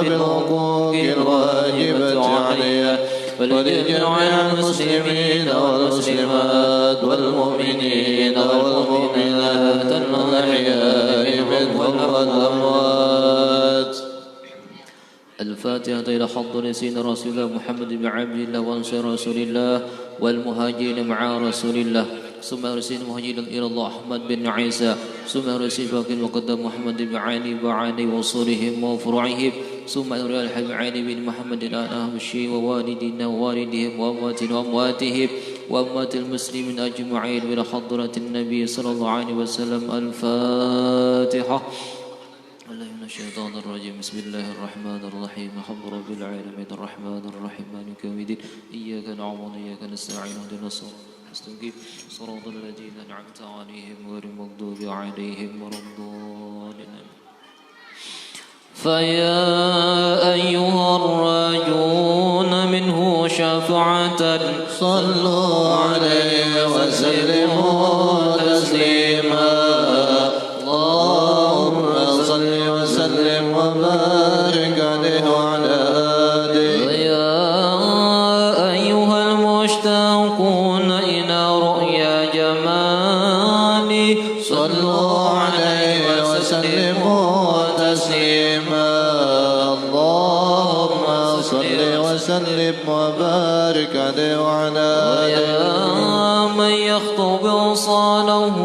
بالحقوق الواجبة عليها ولجميع المسلمين والمسلمات والمؤمنين والمؤمنات الأحياء منهم والأموات. الفاتحة إلى حضرة سيدنا رسول الله محمد بن عبد الله وأنصار رسول الله والمهاجرين مع رسول الله ثم أرسل المهاجرين إلى الله أحمد بن عيسى ثم أرسل باقي المقدم محمد بن علي وعلي وصولهم وفروعهم ثم أرسل الحبيب علي بن محمد الأهمشي ووالدنا ووالدهم وأمواتهم وأموات المسلمين أجمعين إلى حضرة النبي صلى الله عليه وسلم. الفاتحة. من الشيطان الرجيم. بسم الله الرحمن الرحيم. الحمد رب العالمين الرحمن الرحيم مالك يوم الدين إياك نعبد وإياك نستعين اهدنا الصراط المستقيم صراط الذين أنعمت عليهم غير المغضوب عليهم ولا الضالين. فيا أيها الراجون منه شفاعة صلوا عليه وسلموا تسليما. اللهم صل وسلم وبارك عليه وعلى آله. يا أيها المشتاقون إلى رؤيا جمالي صلوا عليه وسلموا تسليما. اللهم صل وسلم وبارك عليه وعلى آله. يا من يخطب أوصاله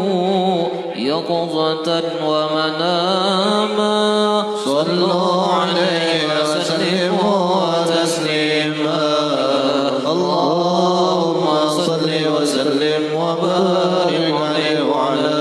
يقظة ومناما صلوا عليه وسلموا تسليما. اللهم صل وسلم وبارك عليه وعلى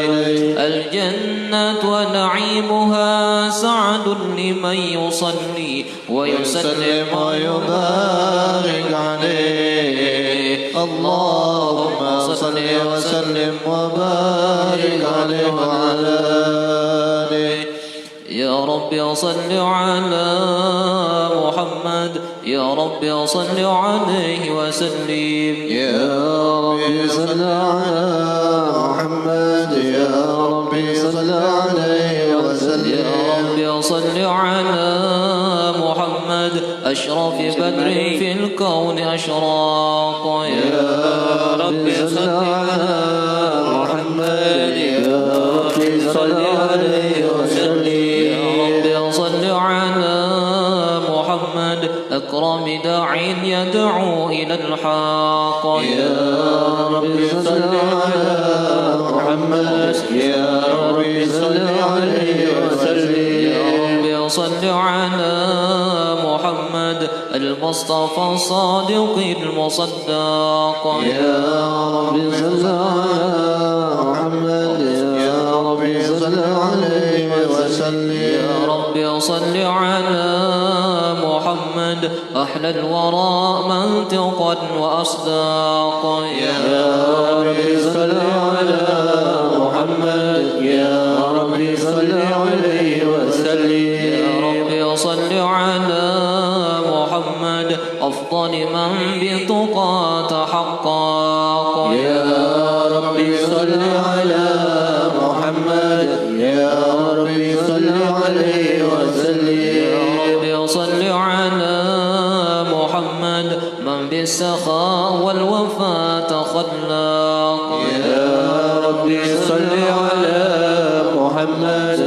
آله. الجنة ونعيمها سعد لمن يصلي ويسلم ويبارك عليه. اللهم صل وسلم وبارك عليه وعلى آله. يا رب صل على محمد يا رب صل عليه وسلم. يا رب صل على محمد يا رب صل عليه وسلم. يا رب صل على محمد أشرف بدر في الكون أشراق. يا رب صل على محمد يا رب صل عليه وسلم. يا رب صل على محمد أكرم داع يدعو إلى الحق. يا رب صل على محمد يا رب صل عليه وسلم. يا رب صل على محمد المصطفى الصادق المصدق. يا رب صل على محمد يا رب صل عليه وسلم. يا رب صل على محمد أحلى الورى منطقا وأصداق. يا رب صل على محمد يا رب صل عليه وسلم. يا رب صل على محمد أفضل من بتقى تحقق. يا رب صل على محمد يا رب صل عليه وسلم. يا رب صل على محمد من بالسخاء والوفاء تخلق. يا رب صل على محمد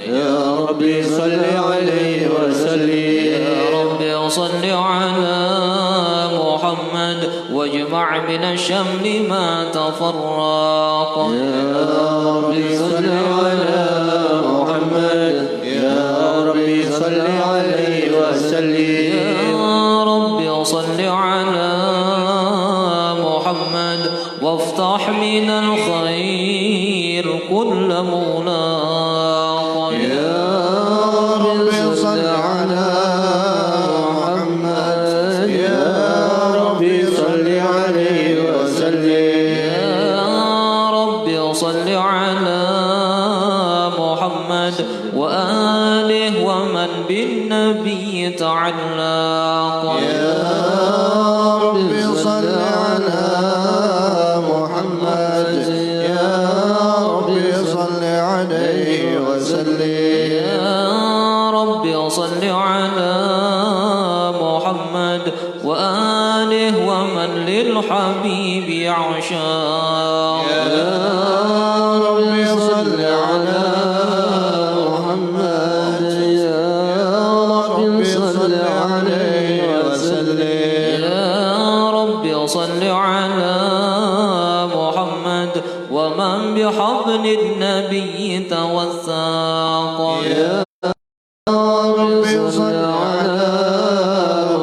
يا رب صل عليه وسلم. يا رب صل على محمد واجمع من الشمل ما تفرق. يا رب صل على محمد يا رب صل عليه وسلم. يا رب صل على محمد وافتح من الخير كل ملاق. يا رب صل على محمد يا رب صل عليه وسلم. يا رب صل على محمد وآله ومن بالنبي تعلق. يا رب صل على محمد يا رب صل عليه وسلم. يا رب رب صل على محمد وآله ومن للحبيب يعشاق يا رب صل على محمد يا رب صل عليه وسلم يا رب صل على محمد ومن بحبل النبي توثاق يا رب صل على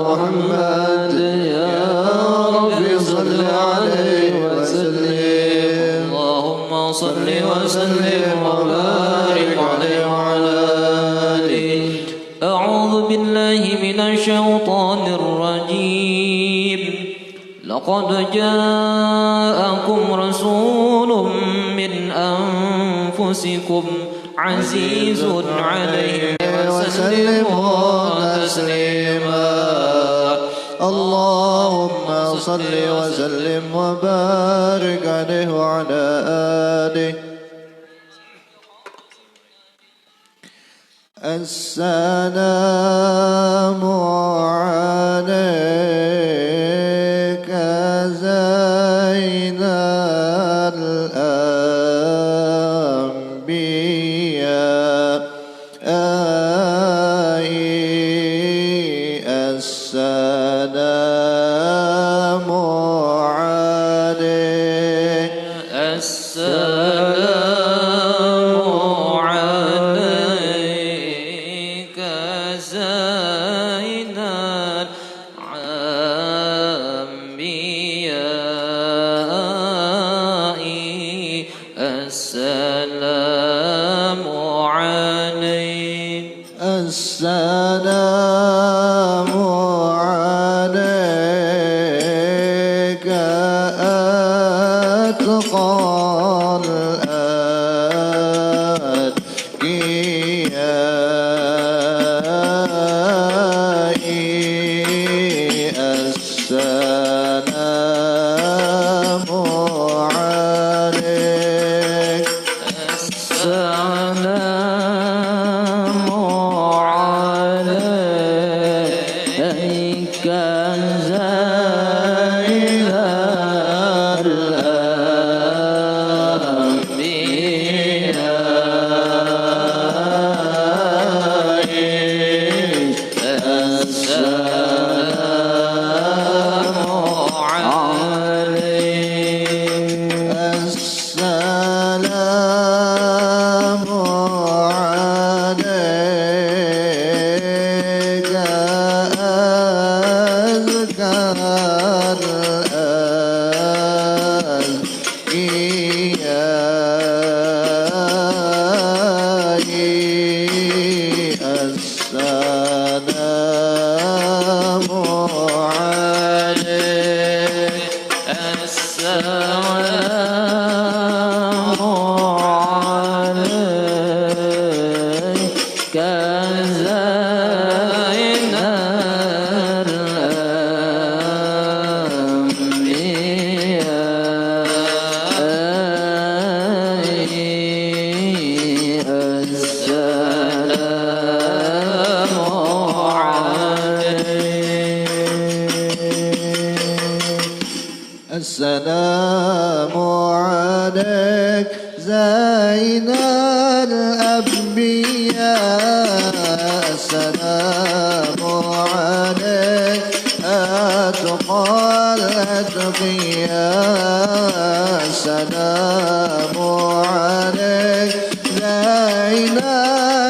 محمد يا رب صل عليه وسلم اللهم صل وسلم وبارك عليه وعلى آله أعوذ بالله من الشيطان الرجيم لقد جاءكم رسول من أنفسكم عزيز عليه وسلم تسليما اللهم صل وسلم وبارك عليه وعلى آله السلام عليك زين الأنبياء السلام عليك السلام عليك زين الأنبياء السلام عليك السلام عليك أتقى الأتقياء السلام عليك السلام عليك زين الأنبياء السلام عليك السلام عليك أزكى السلام عليك السلام عليك زين السلام عليك زين الأنبياء السلام عليك أتقى الأتقياء السلام عليك زين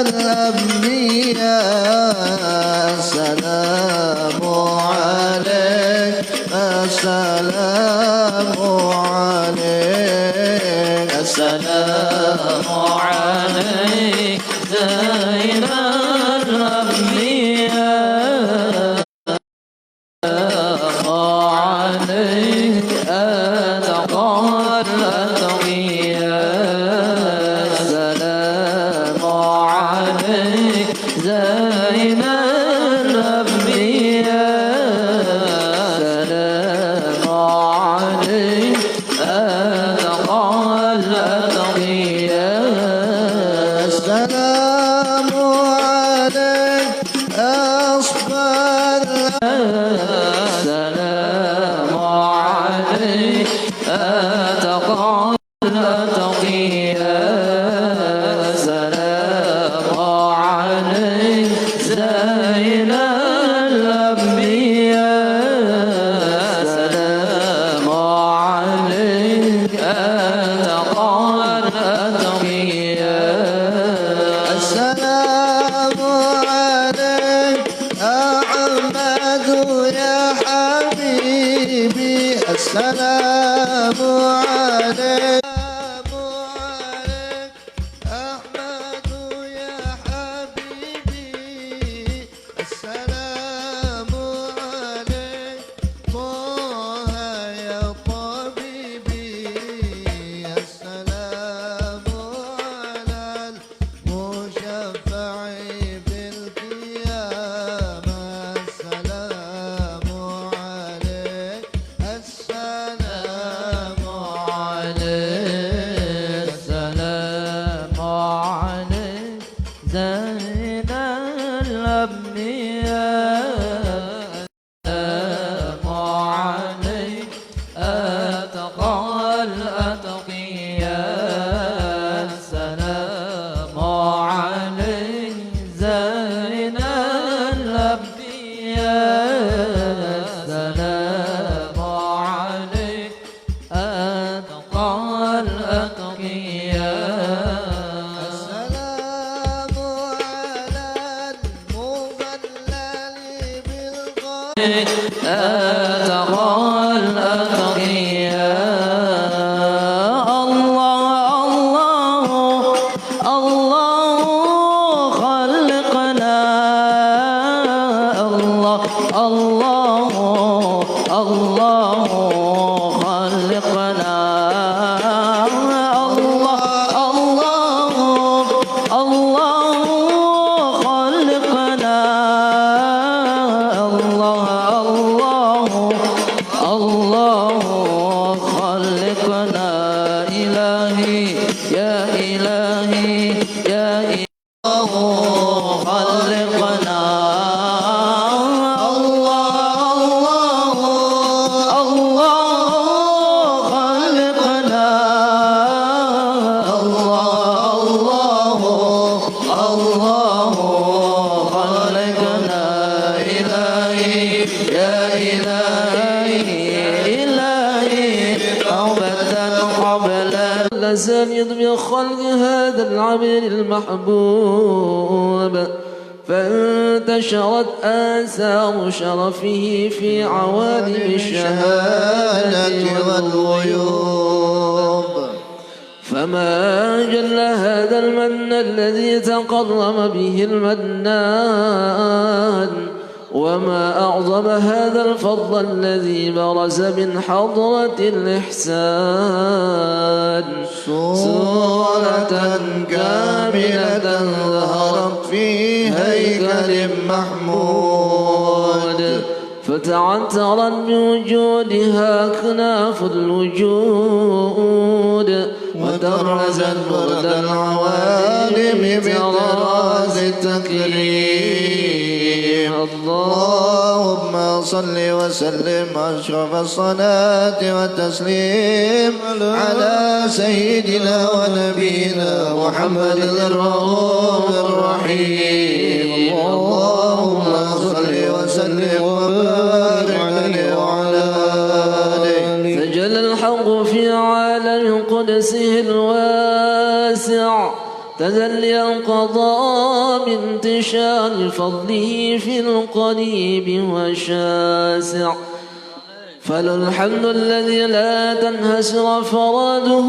الأنبياء السلام عليك السلام عليك السلام عليك زين الأنبياء عليك أتقى الأتقياء السلام عليك زين الأنبياء السلام عليك أتقى الأتقياء السلام عليك السلام عليك من خلق هذا العبد المحبوب فانتشرت آثار شرفه في عوالم الشهادة والغيوب فما جل هذا المن الذي تقرم به المنان وما أعظم هذا الفضل الذي برز من حضرة الإحسان صورة كاملة ظهرت في هيكل محمود فتعترت بوجودها أكناف الوجود وترزت برد العوالم بطراز التكريم اللهم صل وسلم أشرف الصلاة والتسليم على سيدنا ونبينا محمد الرؤوف الرحيم اللهم صل وسلم وبارك عليه وعلى آله سجل الحق في عالم قدسه الواسع تجلي القضاء بانتشار فضله في القريب والشاسع فله الحمد الذي لا تنحسر فراده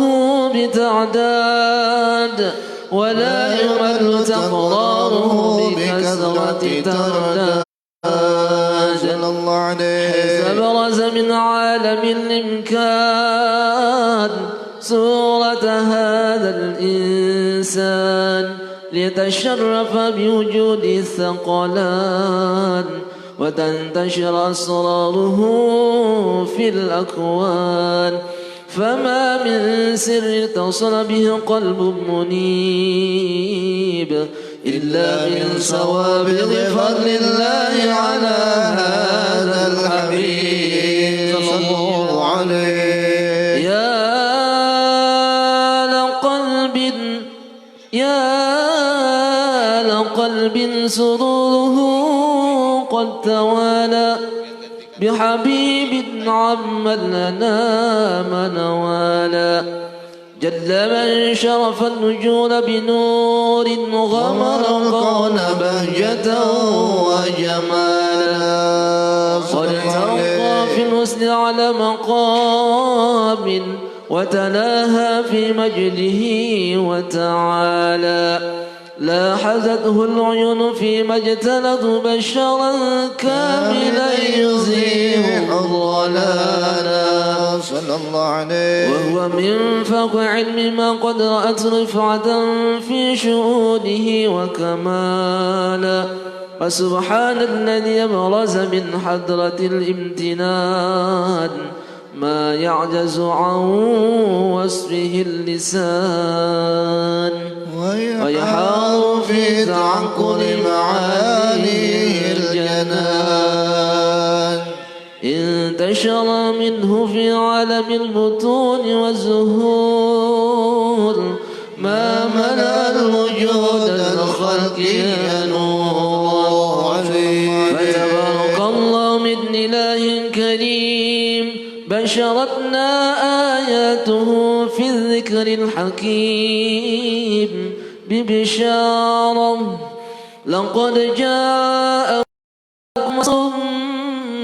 بتعداد ولا يمل تقراره بكثرة ترداد فبرز من عالم الإمكان صورة هذا الإنسان ليتشرف بوجود الثقلان وتنتشر أسراره في الأكوان فما من سر اتصل به قلب منيب إلا من سوابغ فضل الله على هذا الحبيب صلى الله عليه يا لقلب سروره قد توالى بحبيب عم الأنام نوالا جل من شرف النجوم بنور غمر الكون بهجة وجمالا قد ترقى في الحسن على مقام وتناهى في مجده وتعالى لاحظته العيون فيما اجتلت بشرا كاملا يزيح الضلالا صلى الله عليه وهو من فوق علم ما قد رأت رفعة في شؤونه وكمالا فسبحان الذي أبرز من حضرة الامتنان ما يعجز عن وصفه اللسان ويحار في تعقل معانيه الجنان انتشر منه في عالم البطون والزهور ما ملأ الوجود الخلق نور فتبارك الله من إله كريم بشرتنا آياته في الذكر الحكيم ببشارة لقد جاءكم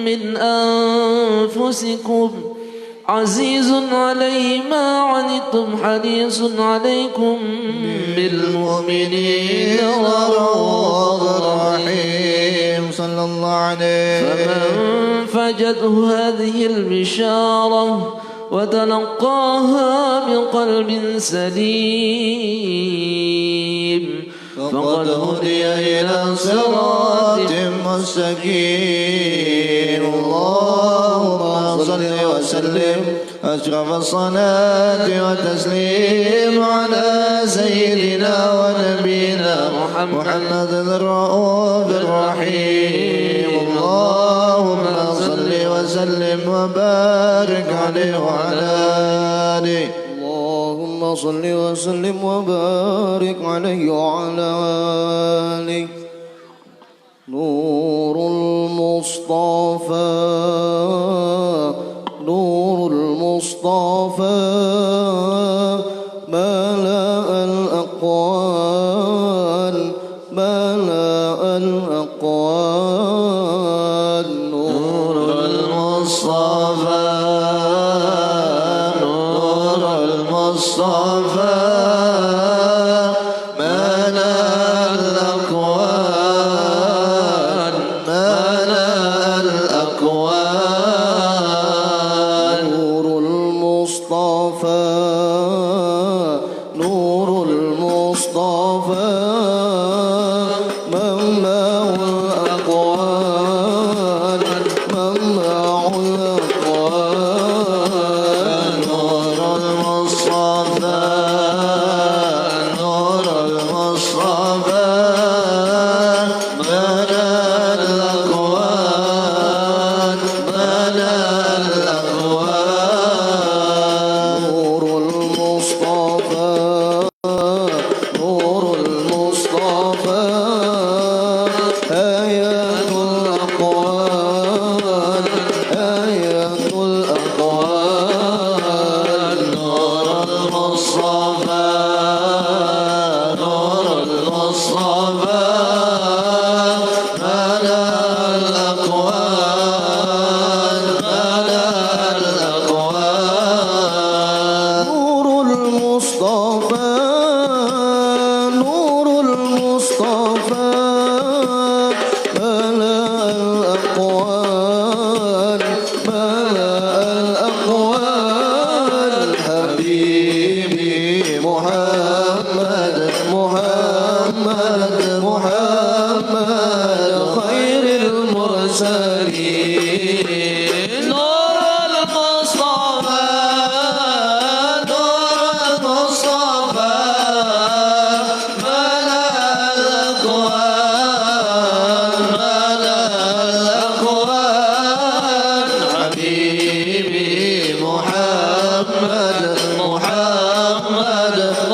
من أنفسكم عزيز عليه ما عنتم حريص عليكم بالمؤمنين رؤوف رحيم صلى الله عليه فمن فجته هذه البشارة وتلقاها بقلب سليم فقد هدي إلى صراط مستقيم اللهم صل وسلم أشرف الصلاة وتسليم على سيدنا ونبينا محمد الرؤوف الرحيم اللهم صل وسلم وبارك عليه وعلى آله اللهم صل وسلم وبارك عليه وعلى آله نور المصطفى نور المصطفى ملأ الأقوال ملأ الأقوال نور المصطفى نور المصطفى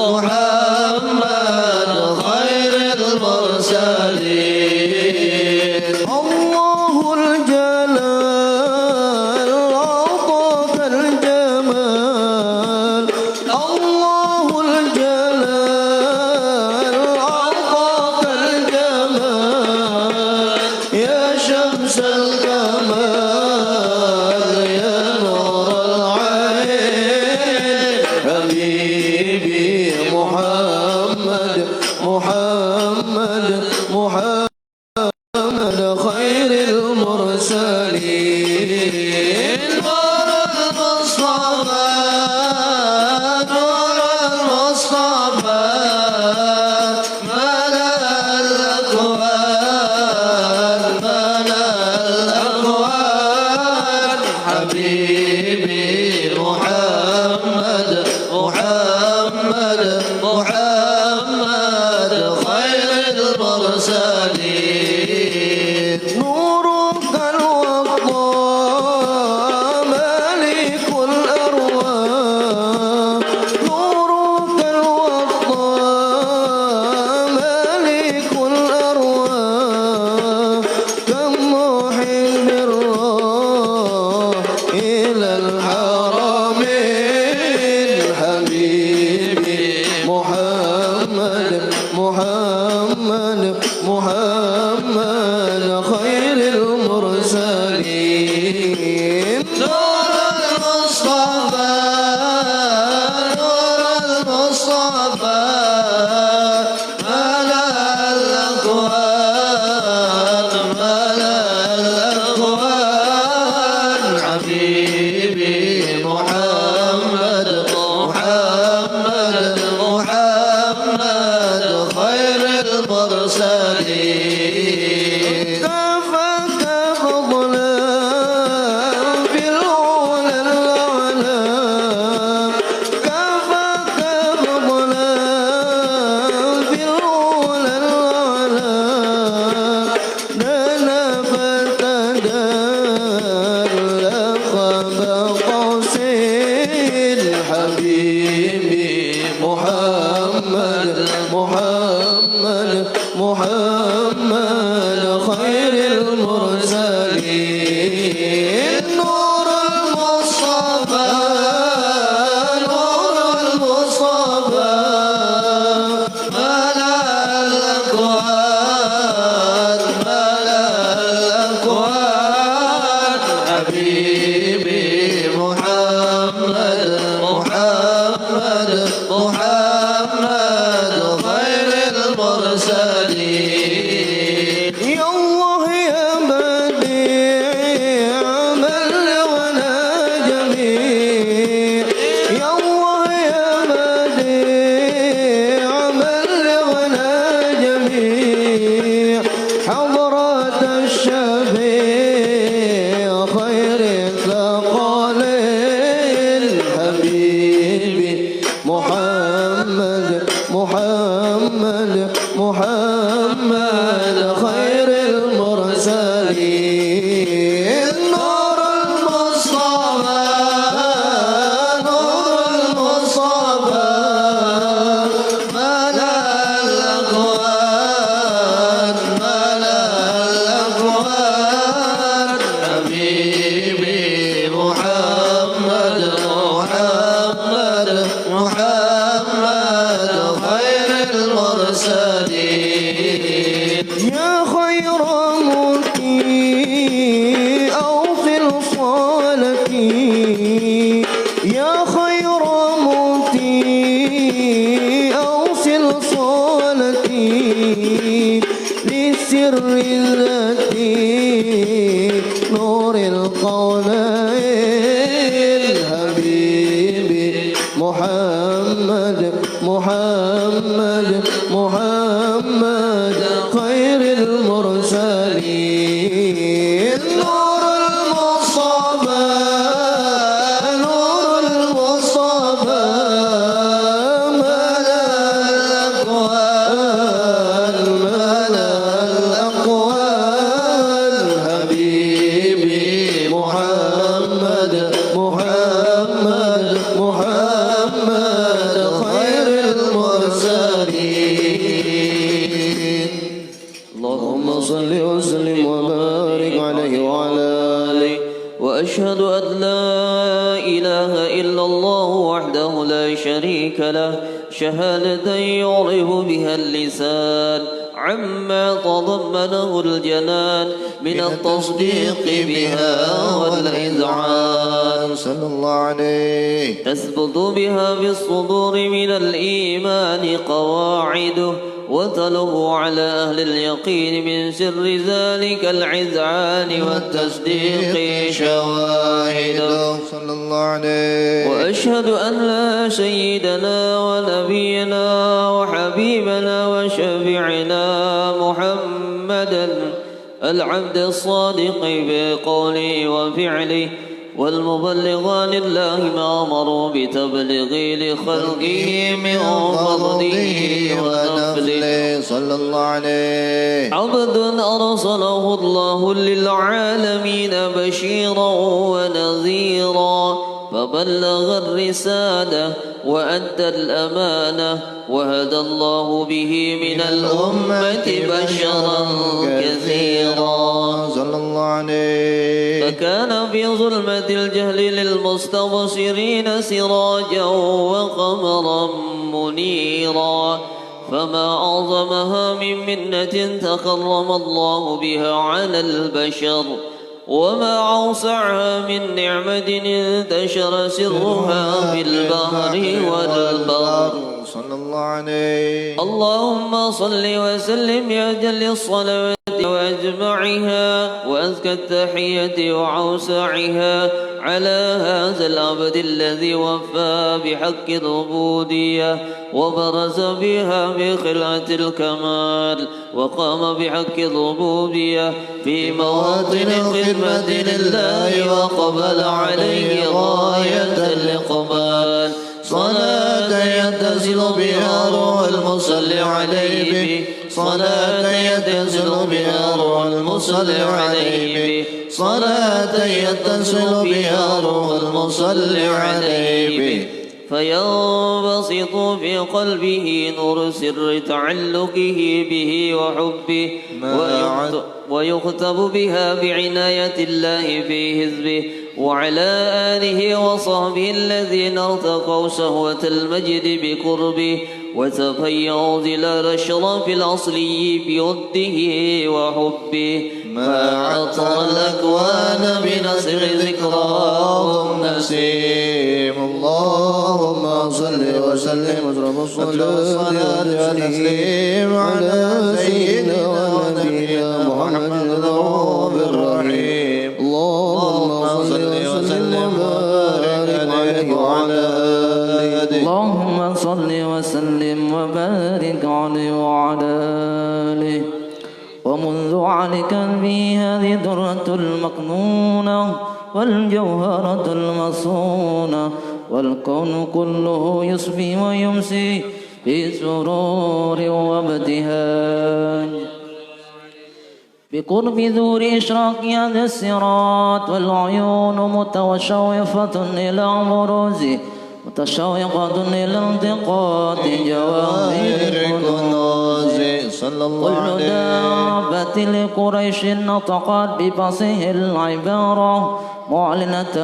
محمد خير المرسلين محمد خير المرسلين نور المصطفى نور المصطفى ملا الأكوان ملا الأكوان حبيبي محمد محمد محمد خير المرسلين نورك الوضاء ملك الأرواح نورك الوضاء ملك الأرواح كم محب الروح إلى الحرمين حبيبي محمد محمد محمد خير المرسلين نور المصطفى نور المصطفى ملا الأكوان ملا الأكوان حبيبي محمد محمد محمد خير المرسلين كفاك فضلا في العلا الأعلى كفاك فضلا في العلا الأعلى لنا فتدلق بقوسين حبيبي محمد محمد محمد خير المرسلين نور المصطفى نور المصطفى ملا الأكوان ملا الأكوان حبيبي محمد محمد محمد خير المرسلين يا الله يا بديع بلغنا جميع يا الله يا بديع بلغنا جميع حضرة الشفيع خير الثقلين حبيبي محمد محمد محمد خير المرسلين نور المصطفى نور المصطفى ملا الأكوان ملا الأكوان حبيبي محمد محمد محمد خير المرسلين يا خير مكي أوفي الصالتي يا خير مكي أوفي الصالتي للسر التي نور القولين حبيبي محمد محمد محمد خير المرسلين نور المصطفى نور المصطفى ملا الأكوان ملا الأكوان حبيبي محمد محمد محمد خير المرسلين اللهم صل وسلم وبارك عليه وعلى آله وأشهد أن لا إله إلا الله وحده لا شريك له شهادة يعرف بها اللسان عما تضمنه الجنان من التصديق بها والإذعان صلى الله عليه تثبت بها في الصدور من الإيمان قواعده وتله على أهل اليقين من سر ذلك العذعان والتصديق شواهد صلى الله عليه. وأشهد أن لا سيدنا ونبينا وحبيبنا وشفيعنا محمدا العبد الصادق بقوله وفعله والمبلغ عن الله ما أمروا بتبليغه لخلقه من فضله ونفله صلى الله عليه. عبد أرسله الله للعالمين بشيرا ونذيرا فبلغ الرسالة وأدى الأمانة وهدى الله به من الأمة بشرا كثيرا صلى الله عليه. فكان في ظلمة الجهل للمستبصرين سراجا وقمرا منيرا فما أعظمها من منة تكرم الله بها على البشر وما أوسعها من نعمة انتشر سرها في البحر والبر صلى الله عليه. اللهم صل وسلم يا جل الصلوات وأجمعها وأزكى التحية وأوسعها على هذا العبد الذي وفى بحق العبودية وبرز بها بخلعة الكمال وقام بحق الربوبية في مواطن خدمة لله وقبل عليه غاية الإقبال صلاة يتصل بها روح المصلي عليه به صلاة يتصل بها روح المصلي عليه به صلاة يتصل بها روح المصلي عليه به فينبسط في قلبه نور سر تعلقه به وحبه ويختب بها بعناية الله في حزبه وعلى آله وصحبه الذين ارتقوا سهوة المجد بقربه وتفيعوا ظلال الشرف الأصلي بوده وحبه ما عطر الأكوان بنصر ذكراهم نسيم. اللهم صل وسلم واجرب الصلاة والتسليم على سيدنا ونبينا محمد الرؤوف الرحيم. اللهم صل وسلم وبارك عليه وعلى آله. اللهم صل وسلم وبارك عليه وعلى آله. ومنذ عليك بي هذه الدرة المكنونة والجوهرة المصونة والكون كله يصفي ويمسي في سرور وابتهاج بقرب ذور إشراق هذا الصراط والعيون متشوفة إلى بروزه متشوقة إلى التقاط جواهر كنوزه صلى الله كل عليه. دابة لقريش نطقت بفصيح العبارة معلنة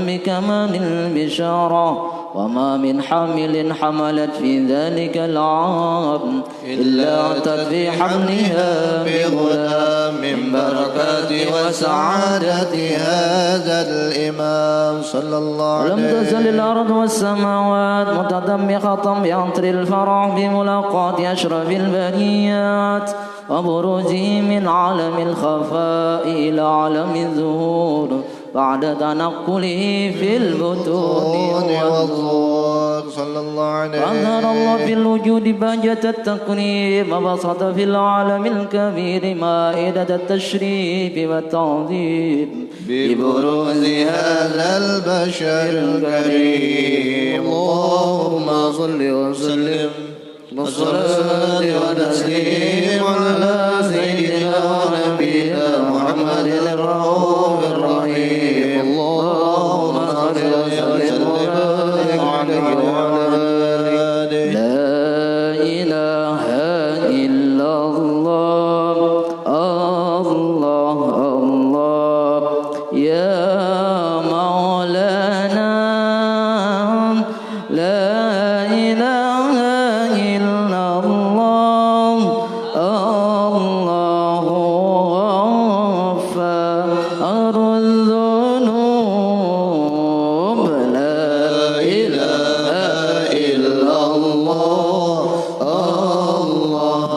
بكمال البشارة وما من حامل حملت في ذلك العام إلا أتت في حملها بغلام من بركات وسعادة هذا الإمام صلى الله عليه. ولم تزل الأرض والسماوات متدمخة بعطر الفرح بملاقاة أشرف البريات وبروزه من عالم الخفاء إلى عالم الظهور بعد تنقله في البطون والظهور صلى الله عليه. أظهر الله في الوجود بهجة التكريم وبسط في العالم الكبير مائدة التشريف والتعظيم ببروز هذا البشر الكريم. اللهم صل وسلم والصلاة والتسليم على سيدنا ونبينا محمد الرؤوف الرحيم. اللهم صل وسلم وبارك عليه وعلى آله. لا إله إلا الله الله الله يا مولانا لا إله إلا الله الله غفار الذنوب لا إله إلا الله الله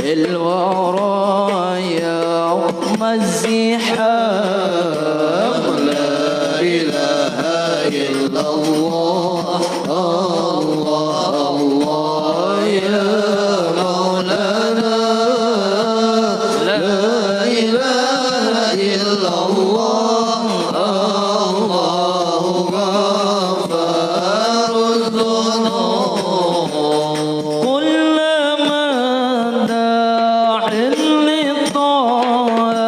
للورى يوم الزحام لا إله إلا الله الله الله يا مولانا لا إله إلا الله الله غفار الذنوب كل من داع للطاعة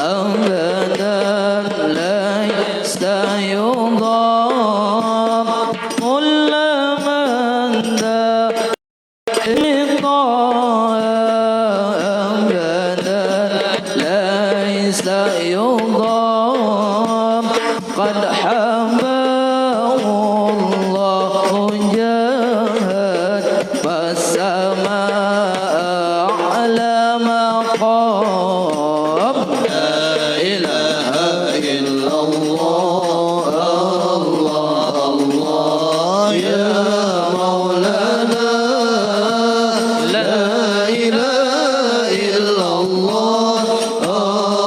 أبدا ليس يضام كل من داع للطاعة أبدا ليس يضام قد حماه الله جاهد والسماء على مقام لا إله إلا الله الله الله يا مولانا لا إله إلا الله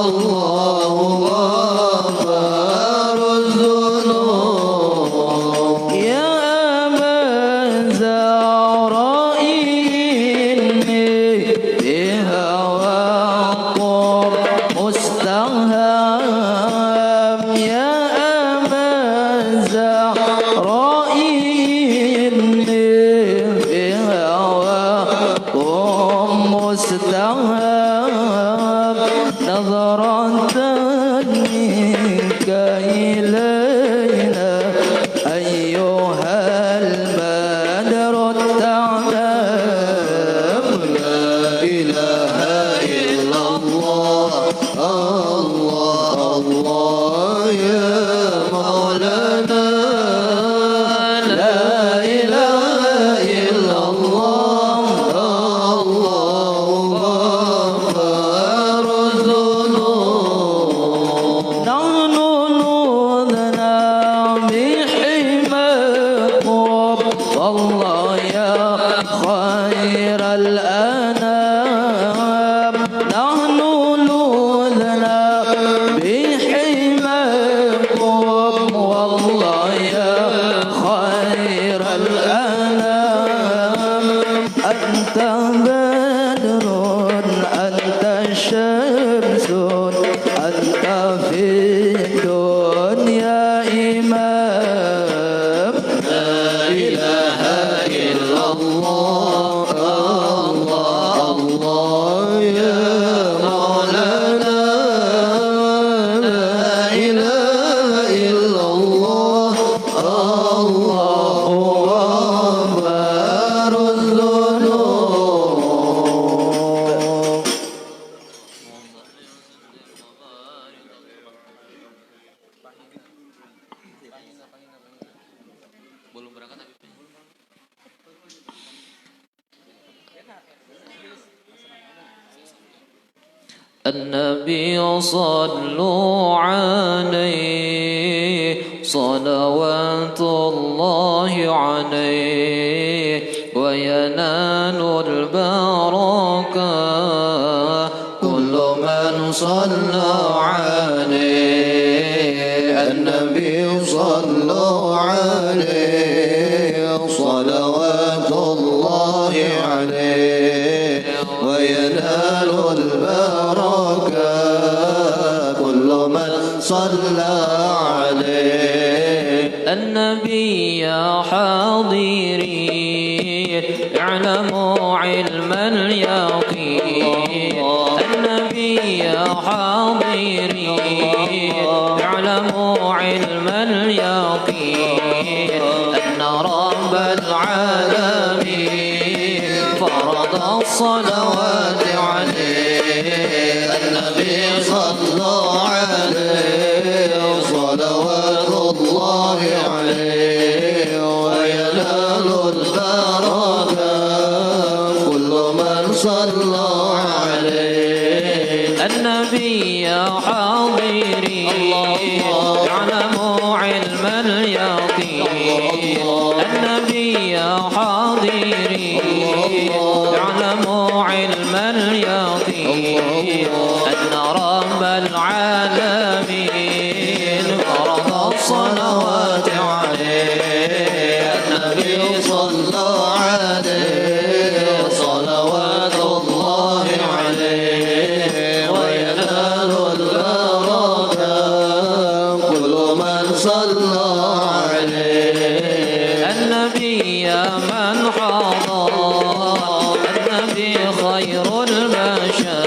الله غفار الذنوب يا أبا الزهراء إني بهواكم مستهام يا أبا الزهراء إني بهواكم مستهام نظرة منك إلينا أيها المدر التعلم لا إله إلا الله الله الله يا مولانا لا إله إلا الله الله غفار الذنوب نحن نوذنا بحماكم والله يا خير الأنام نحن نوذنا بحماكم والله يا خير الأنام أنت بدر أنت شمس أنت في الدنيا إمام لا إله إلا الله الله الله يا مولانا لا إله إلا الله الله غفار الذنوب Belum berangkat Habib. النبي صلوا عليه صلوات الله عليه وينال البركة كل من صلى عليه النبي صلوا عليه صلوات الله عليه وينال البركة كل من صلى عليه النبي يا حاضرين اعلموا علم اليقين النبي يا حاضرين اعلموا علم اليقين أن رب العالمين فرض الصلوات عليه النبي صلى عليه صلوات الله عليه وينال البركة كل من صلى عليه النبي يا حاضرين اعلموا علم اليقين النبي يا حاضرين اعلموا علم اليقين أن رب العالمين فرض الصلوات عليه النبي صلى عليه صلوات الله عليه وينال البركة كل من صلى عليه النبي من حضر النبي خير البشر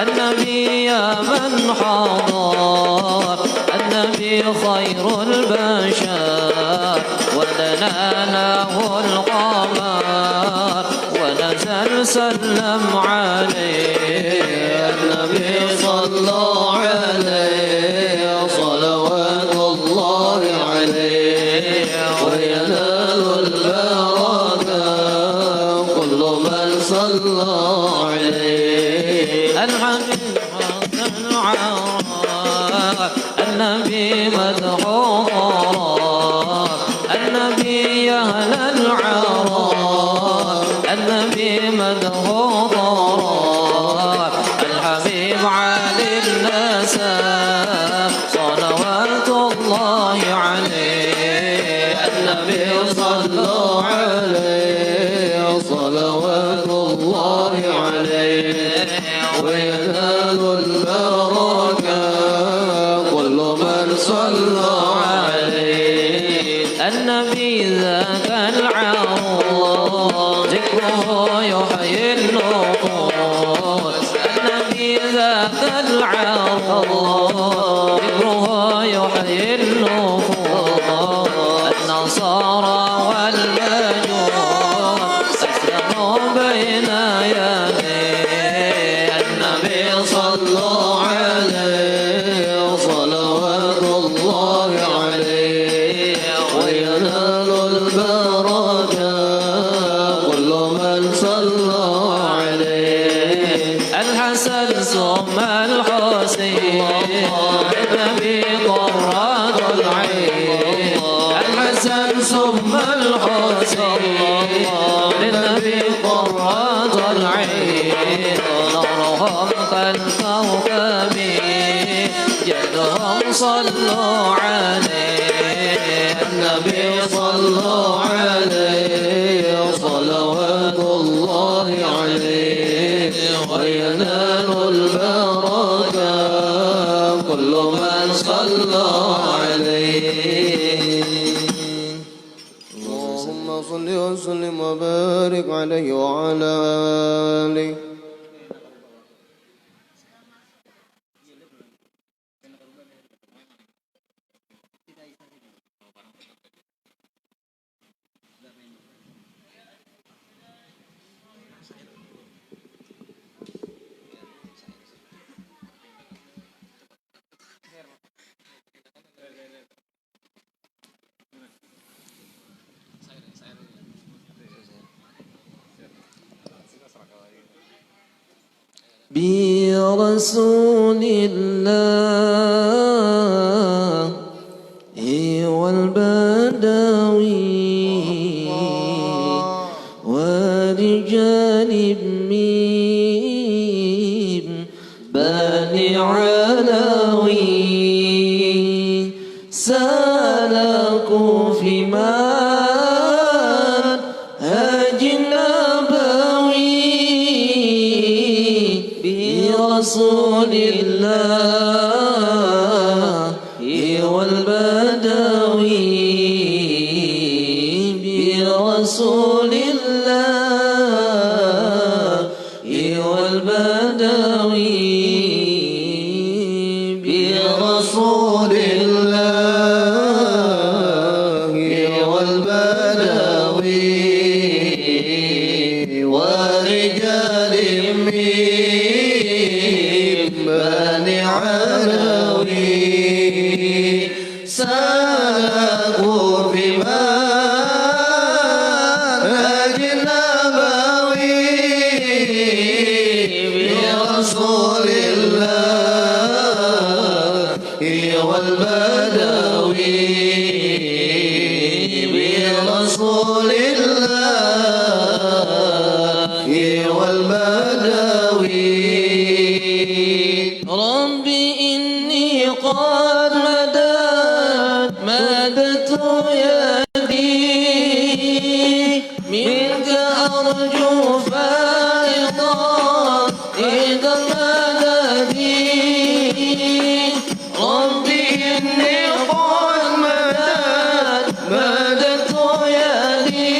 النبي من حضر النبي خير البشر ودنانه القمر ونزل سلم عليه النبي صلى عليه صلوات الله عليه وينال البركة كل من صلى عليه الحبيب النبي مدحور النبي أهل العرب النبي مدحور الحبيب علي النسب صلوات الله عليه النبي صلى عليه صلوات الله عليه وينال البركة كل من صلى عليه النبي ذاك العروض ذكره يحيي النفوس النبي ذاك العروض ذكره يحيي النفوس النصارى والمجوس أسلموا بين يديه النبي صلى عليه صلوات الله عليه وينال البركة كل من صلى عليه الحسن ثم الحسين النبي قرة العين الحسن ثم الحسين النبي قرة العين نورهم كالكوكب جدهم صلوا عليه النبي صلى عليه صلوات الله عليه وينال البركة كل من صلى عليه اللهم صل وسلم وبارك عليه وعلى آله برسول الله والبدوي ورجال من بني علوي سلكوا في منهج النبوي برسول الله والبدوي برسول الله والبدوي برسول الله والبدوي ورجال من بني علوي سلكوا بمنهج منك أرجو فائضا إذا المدد ربي إني قد مددت يدي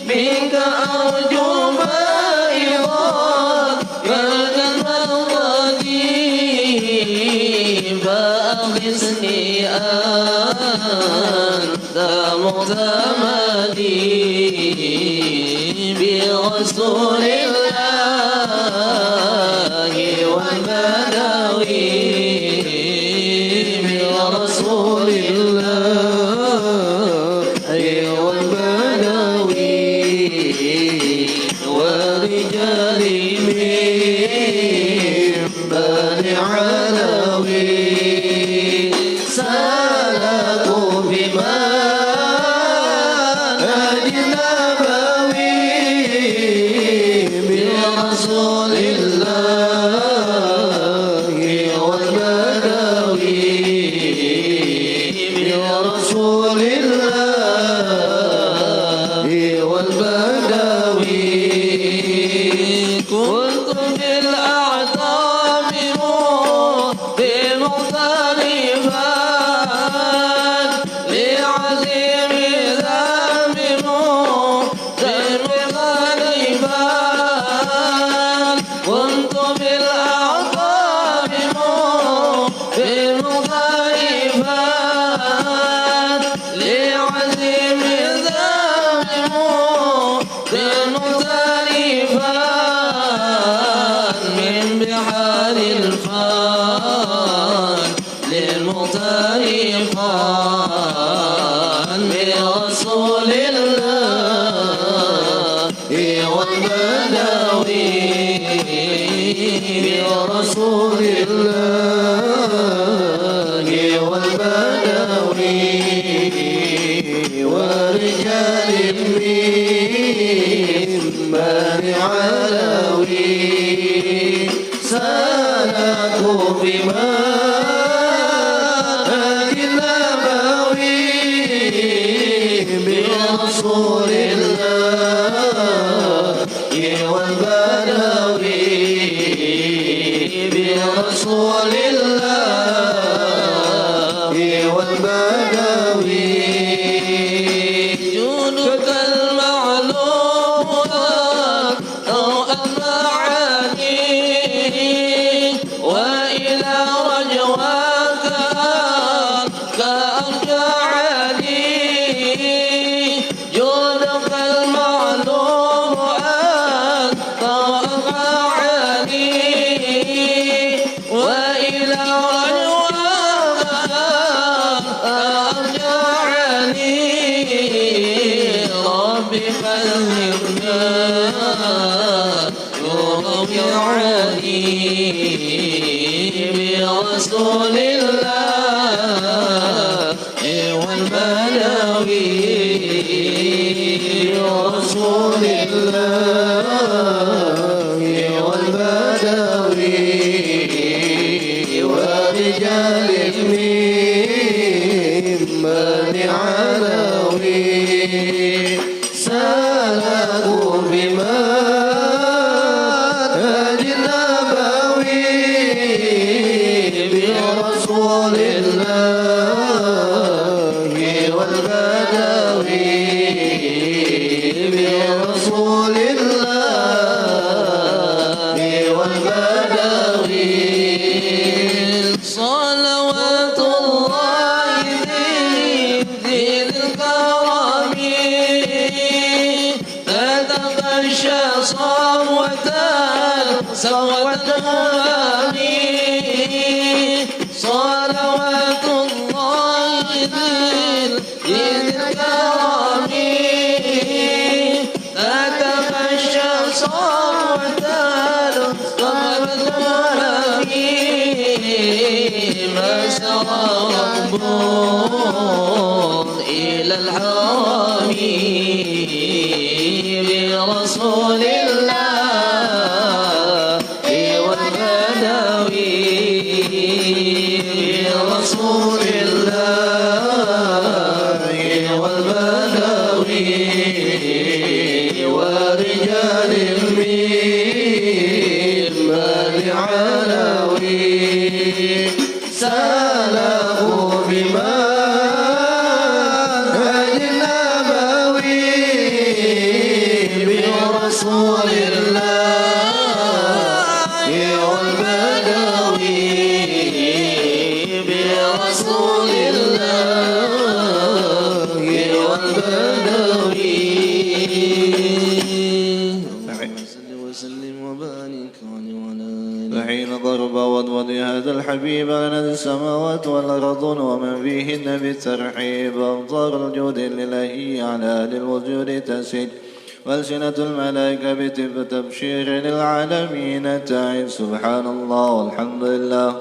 منك أرجو فائضا بعد المدد فأغثني أنت معتمدي برسول الله والبدوي برسول الله والبدوي ورجال من بني علوي سلكوا بمنهج نبوي برسول الله والبدوي برسول الله والبدوي كنت في الأعتاب بمختلفا لعزيم ذنب مختلفا كنت في الأعتاب بمختلفا لعزيم ذنب مختلفا من بحار الفان للمختلفا برسول الله والبدوي برسول الله والبدوي ورجال من بني علوي سلكوا بمنهج نبوي برسول الله والبدوي برسول الله والبدوي جودك المعلوم أو المعاني وإلى رجواك كأرجعني جودك المعلوم أنت أرجعني وإلى رجواك أرجعني ربي فهمنا يرجعني برسول الله والبدوي برسول الله والبدوي ورجال من بني علوي سلكوا بمنهج نبوي برسول الله والبدوي برسول الله والبدوي صلوات الله ذي الكرم تتغشى صوة الأمم صلوات الله ذي الكرم تتغشى صوة الأمم ما سرى رب إلى الحرم برسول الله والبدوي برسول الله والبدوي ورجال مما لعلوي سالوا بمنهج النبوي برسول الله والبدوي برسول الله والبدوي صل وسلم وبارك عليه وعلى آله. فحين ضرب وضوض هذا الحبيب لنا السماوات والأرض ومن فيهن بالترحيب أمطار الجود الإلهي على أهل الوجود تسج وألسنة الملائكة بتبشير للعالمين تعد سبحان الله والحمد لله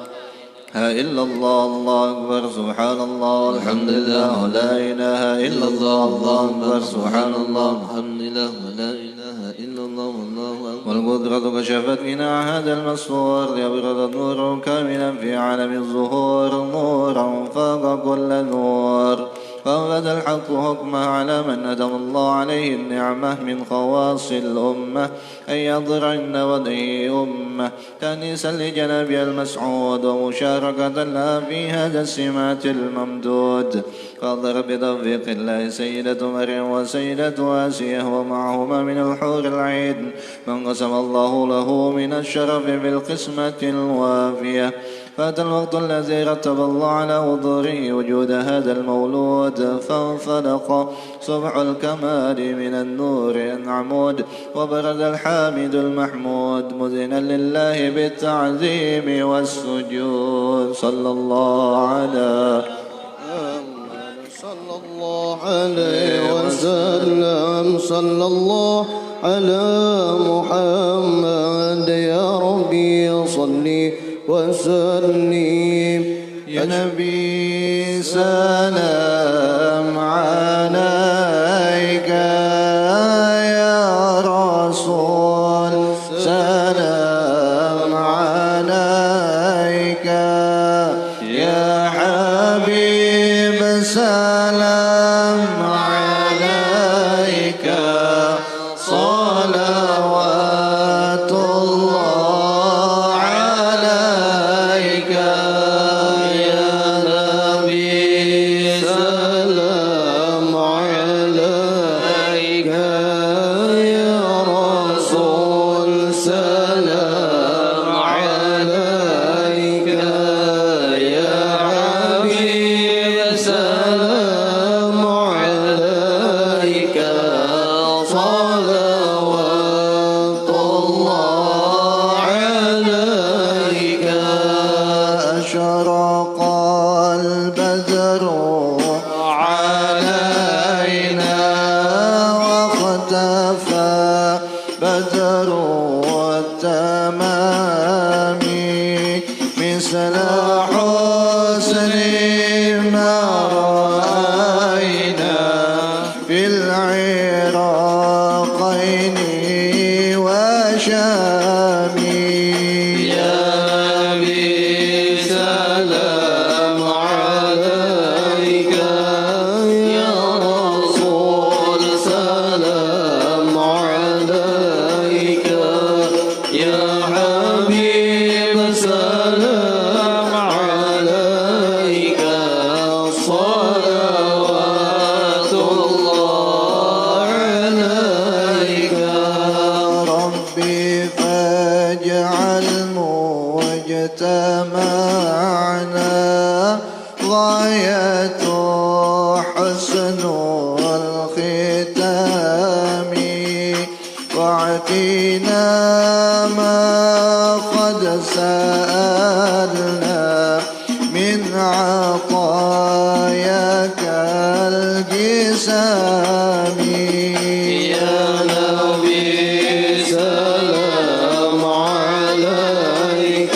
إلا الله الله أكبر سبحان الله والحمد لله ولا إله إلا الله الله أكبر سبحان الله الحمد لله ولا إله إلا الله والله أكبر. والقدرة كشفت غنى هذا المسطور يبرد نور كاملا في عالم الظهور نورا فاق كل نور فأنفذ الحق حكمه على من ندم الله عليه النعمة من خواص الأمة أن يضر عند وضعه أمة تأنيسا لجنابها المسعود ومشاركة لها في هذا السمات الممدود فأضر بتوفيق الله سيدة مريم وسيدة آسية ومعهما من الحور العين من قسم الله له من الشرف بالقسمة الوافية فأتى الوقت الذي رتب الله على حضوره وجود هذا المولود فانفلق صبح الكمال من النور العمود وبرز الحامد المحمود مذنا لله بالتعظيم والسجود صلى الله عليه وسلم صلى الله على محمد يا ربي صلي وسلم يا نبي سلام عليك يا رسول سلام عليك يا حبيب سلام عليك صلوات الله عليك يا نبي سلام عليك يا رسول سلام عليك يا حبيب سلام عليك صلوات الله عليك أشرق البدر علينا واختفى بدر التمام مثل حسن ما رأينا في العراقين وشام يا نبي سلام عليك يا رسول سلام عليك يا حبيب سلام عليك صلوات الله عليك ربي فاجعل مجتمعنا غاية حسن الختام واعطينا ما قد سألنا من عطاياك الجسام يا نبي سلام عليك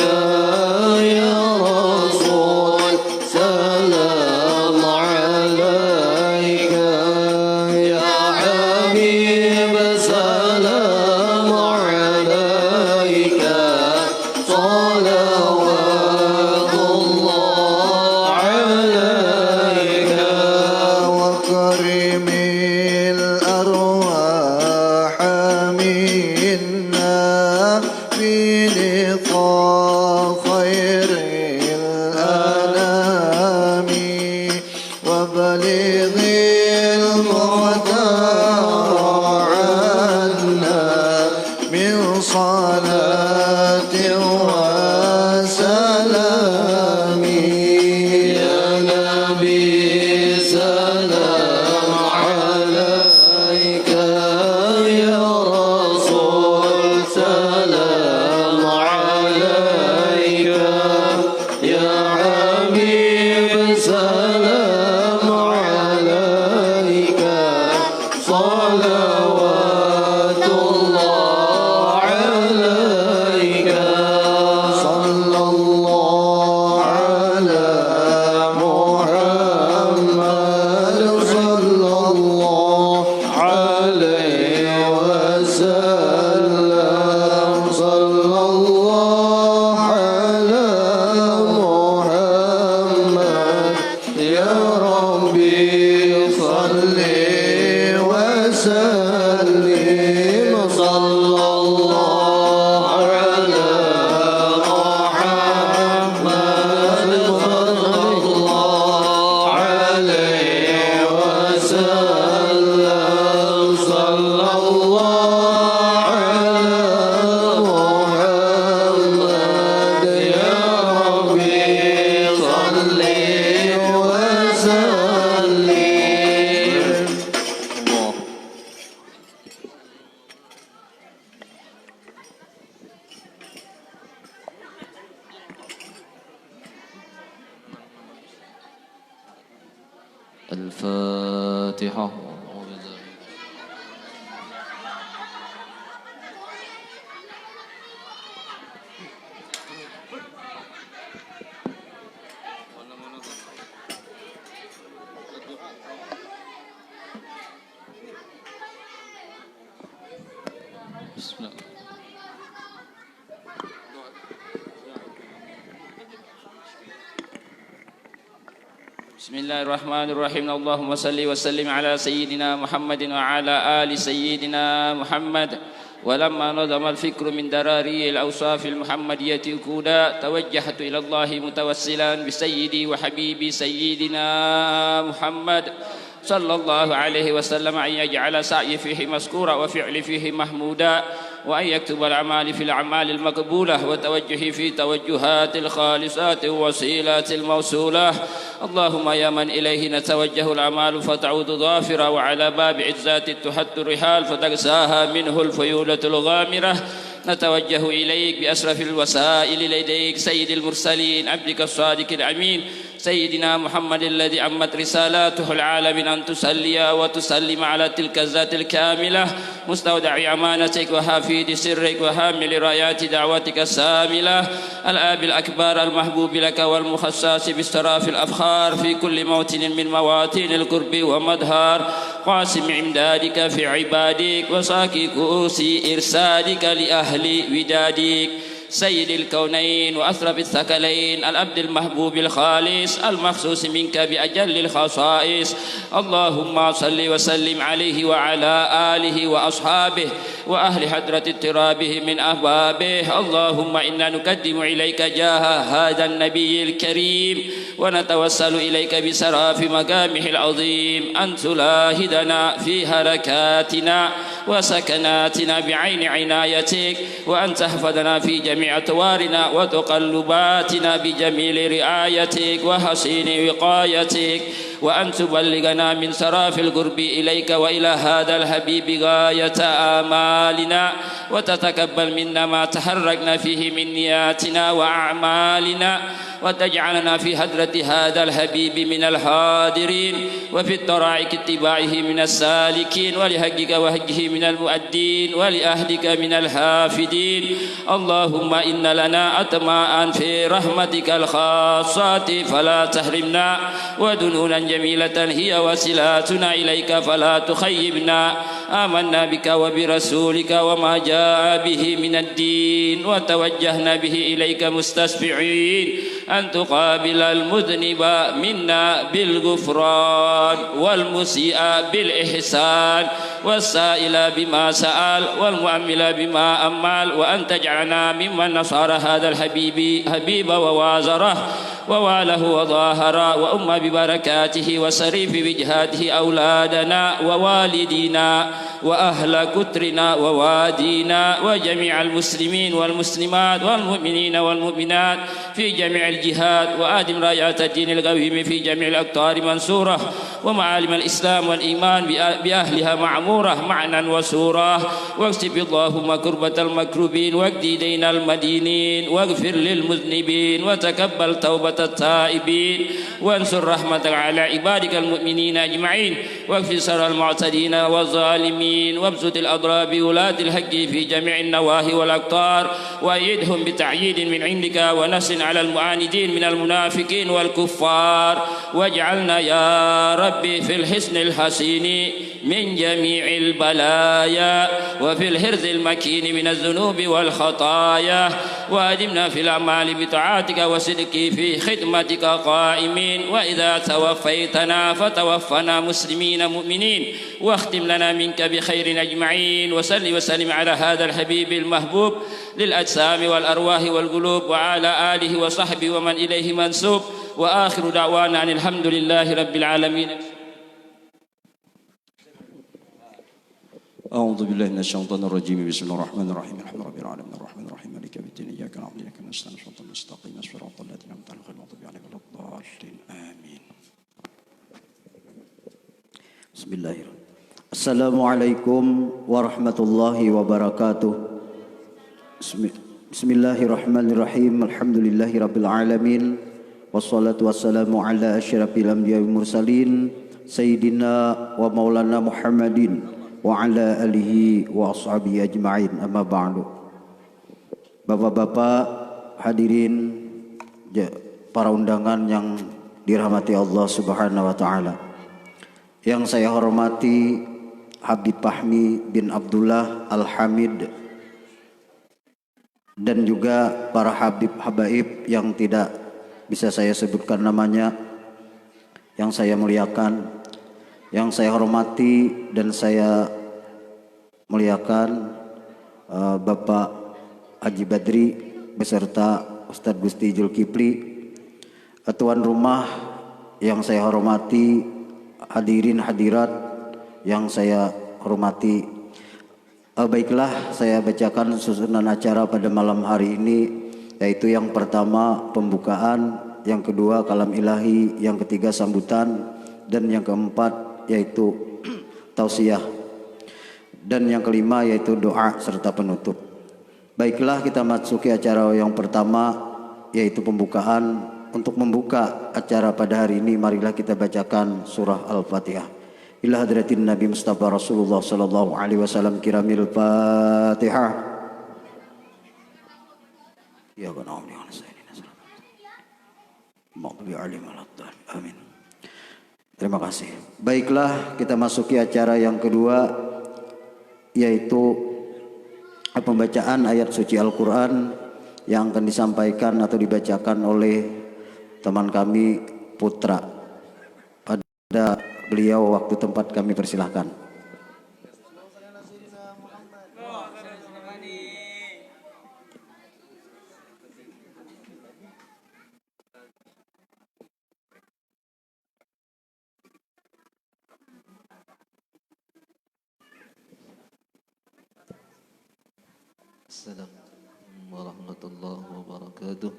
يا رسول سلام عليك يا حبيب سلام عليك صلوات الله عليك وكرم الأرواح عليك يا رسول سلام عليك يا حبيب سلام عليك صلوات الله عليك صلى الله على محمد صلى الله عليه وسلم صلى الله على محمد يا ربي صل وسلم صلى الله على محمد صلى الله عليه وسلم صلى الله على محمد يا ربي صل وسلم الفاتحة. بسم الله الرحمن الرحيم. اللهم صل وسلم على سيدنا محمد وعلى آل سيدنا محمد. ولما نظم الفكر من دراري الأوصاف المحمدية الكولا توجهت إلى الله متوسلا بسيدي وحبيبي سيدنا محمد صلى الله عليه وسلم أن يجعل سعي فيه مذكورا وفعل فيه محمودا، وأن يكتب الأعمال في الأعمال المقبولة، وتوجهي في توجهات الخالصات ووسيلات الموصولة. اللهم يا من إليه نتوجه الأعمال فتعود ظافرة، وعلى باب عزات تحت الرحال فتغساها منه الفيولة الغامرة. نتوجه إليك بأشرف الوسائل لديك سيد المرسلين عبدك الصادق الأمين سيدنا محمد الذي عمت رسالاته العالمين، أن تصلي وتسلم على تلك الذات الكاملة مستودع أمانتك وحفيد سرك وحامل رايات دعوتك الساملة، الآب الأكبر المحبوب لك والمخصص باستراف الأفخار في كل موطن من مواطن القرب ومدهار، قاسم إمدادك في عبادك وساكي كؤوس إرسالك لأهل ودادك، سيد الكونين وأثرف الثقلين، العبد المحبوب الخالص المخصوص منك بأجل الخصائص. اللهم صل وسلم عليه وعلى آله وأصحابه وأهل حضرة اضطرابه من أحبابه. اللهم إنا نقدم إليك جاه هذا النبي الكريم، ونتوسل إليك بسراف مقامه العظيم أن تلاهدنا في حركاتنا وسكناتنا بعين عنايتك، وأن تحفظنا في جميع أطوارنا وتقلباتنا بجميل رعايتك وحسين وقايتك، وأن تبلغنا من سراف القرب إليك وإلى هذا الحبيب غاية آمالنا، وتتقبل منا ما تحركنا فيه من نياتنا وأعمالنا، وتجعلنا في حضرة هذا الحبيب من الحاضرين، وفي الطرائق اتباعه من السالكين، ولحقك وحقه من المؤدين، ولأهلك من الحافدين. اللهم إن لنا أطماعا في رحمتك الخاصة فلا تحرمنا، ودنونا جميلة هي وسيلاتنا إليك فلا تخيبنا. آمنا بك وبرسولك وما جاء به من الدين، وتوجهنا به إليك مستشفعين أن تقابل المذنب منا بالغفران، والمسيء بالإحسان، والسائل بما سأل، والمؤمل بما أمل، وأن تجعلنا ممن نصر هذا الحبيب ووازره، وواله وظاهر وأم ببركاته وسريف وجهاته أولادنا ووالدينا وأهل كترنا ووادينا وجميع المسلمين والمسلمات والمؤمنين والمؤمنات في جميع الجهات، وآدم رايات الدين القويم في جميع الأقطار منصورة، ومعالم الإسلام والإيمان بأهلها معمورة معنا وسورة، واكشف اللهم كربة المكروبين واقضي دين المدينين واغفر للمذنبين وتقبل توبة التائبين وانصر رحمتك على عبادك المؤمنين أجمعين، واكفي شر المعتدين والظالمين، وابسط الأضرار بولاة الحق في جميع النواهي والأقطار، وأيدهم بتعييد من عندك ونصر على المعاندين من المنافقين والكفار، واجعلنا يا ربي في الحسن الحسين من جميع البلايا وفي الحرز المكين من الذنوب والخطايا، وأدمنا في الأعمال بطاعتك وصدق في خدمتك قائمين، وإذا توفيتنا فتوفنا مسلمين مؤمنين، واختم لنا منك بخير أجمعين، وصل وسلم على هذا الحبيب المحبوب للأجسام والأرواح والقلوب وعلى آله وصحبه ومن إليه منسوب، وآخر دعوانا أن الحمد لله رب العالمين. أعوذ بالله من الشيطان الرجيم. بسم الله الرحمن الرحيم. الحمد لله رب العالمين الرحمن الرحيم مالك يوم الدين إياك نعبد وإياك نستعين صراط المستقيم صراط الذين أنعمت عليهم غير المغضوب عليهم ولا الضالين آمين. Bismillahirrahmanirrahim. Assalamualaikum warahmatullahi wabarakatuh. Bismillahirrahmanirrahim. Alhamdulillahi rabbil alamin. Wassalatu wassalamu ala asyrafil anbiya'i wal mursalin sayyidina wa maulana Muhammadin wa ala alihi wa ashabihi ajma'in. Amma ba'du. Bapak-bapak hadirin, para undangan yang dirahmati Allah Subhanahu wa taala. Yang saya hormati Habib Fahmi bin Abdullah Al-Hamid, dan juga para habib habaib yang tidak bisa saya sebutkan namanya, yang saya muliakan, yang saya hormati dan saya muliakan Bapak Haji Badri beserta Ustadz Gusti Zulkifli, tuan rumah yang saya hormati, hadirin hadirat yang saya hormati. Baiklah, saya bacakan susunan acara pada malam hari ini, yaitu yang pertama pembukaan, yang kedua kalam ilahi, yang ketiga sambutan, dan yang keempat yaitu tausiah, dan yang kelima yaitu doa serta penutup. Baiklah, kita masuki acara yang pertama, yaitu pembukaan. Untuk membuka acara pada hari ini, marilah kita bacakan surah Al-Fatihah. Ila hadratin Nabi Mustafa Rasulullah sallallahu alaihi wasallam kiramil Fatihah. Ya Allah, amin. Terima kasih. Baiklah, kita masuki acara yang kedua, yaitu pembacaan ayat suci Al-Quran yang akan disampaikan atau dibacakan oleh teman kami Putra. Pada beliau waktu tempat kami persilahkan. Assalamualaikum warahmatullahi wabarakatuh.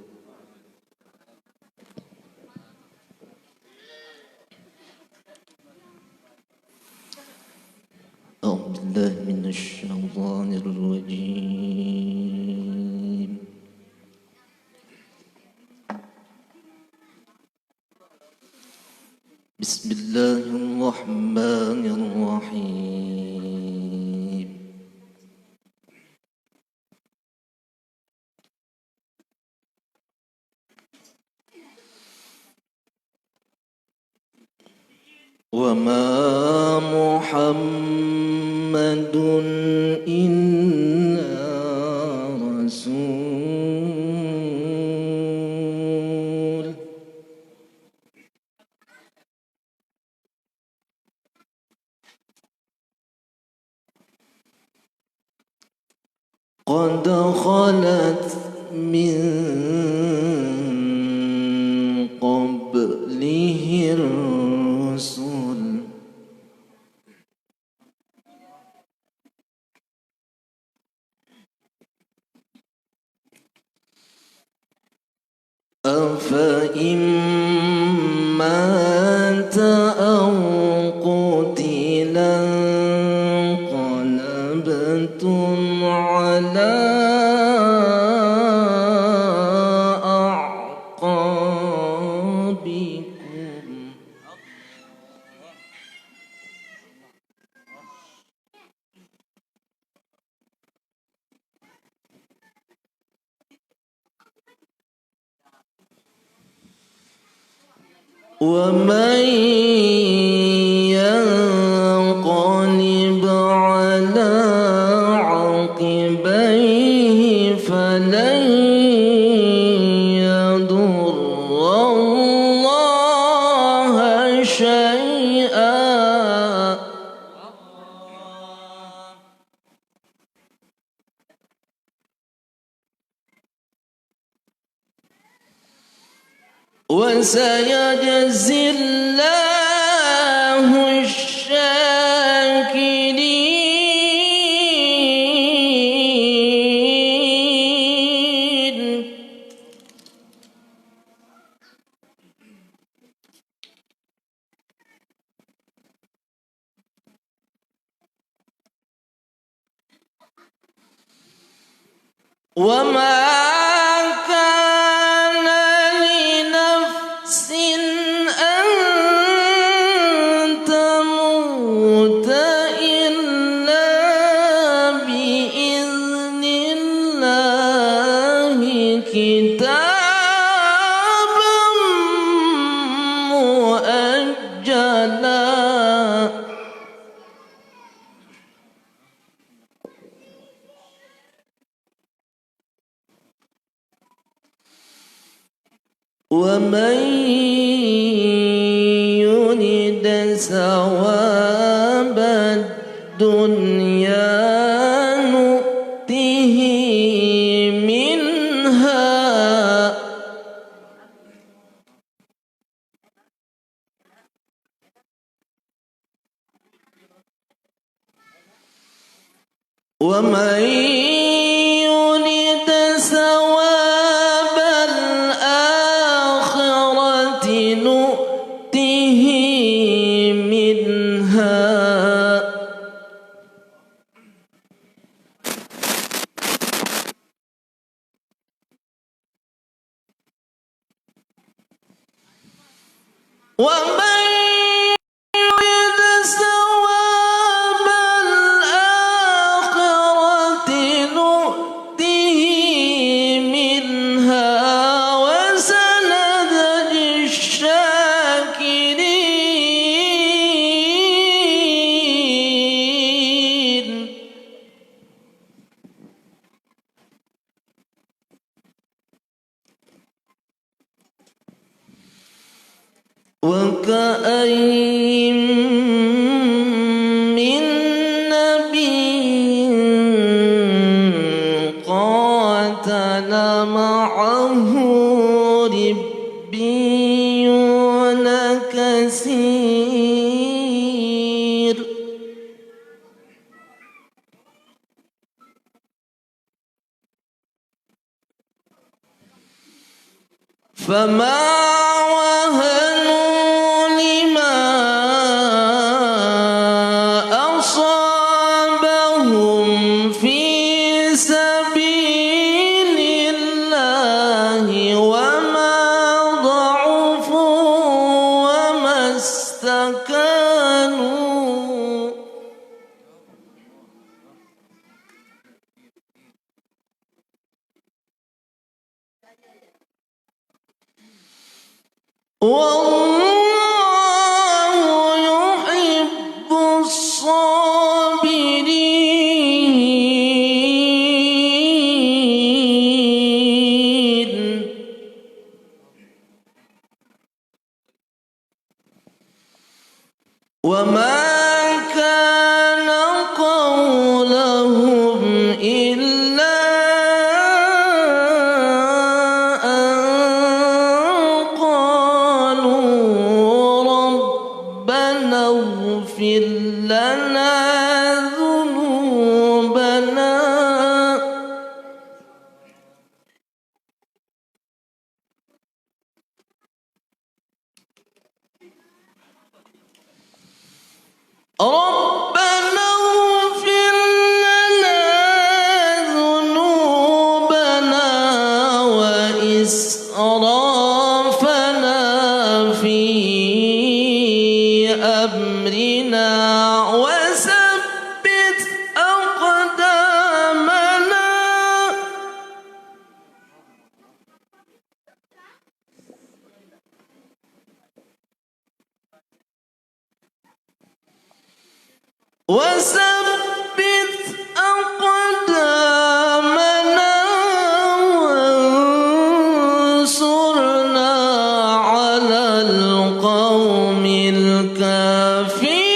أعوذ بالله من الشيطان الرجيم. بسم الله الرحمن الرحيم. وما محمد إلا رسول قد خلت من فإن مات أو قتلا انقلبتم على أعقابكم. ومن ينقلب على عقبيه فلن يضر الله شيئا. وسيجزي الله الشاكرين. وما كان لنفس أن تموت إلا بإذن الله كتابا مؤجلا. ومن يرد ثواب الدنيا نؤته منها ومن يرد ثواب الآخرة نؤته منها ومن يرد ثواب الآخرة نؤته منها وسنجزي الشاكرين. وكأين من نبي قاتل معه ربيون كثير فما وهنوا لما أصابهم في سبيل الله وما ضعفوا وما استكانوا والله يحب الصابرين. وما كان قولهم إلا أن قالوا وثبت أقدامنا وانصرنا على القوم الكافرين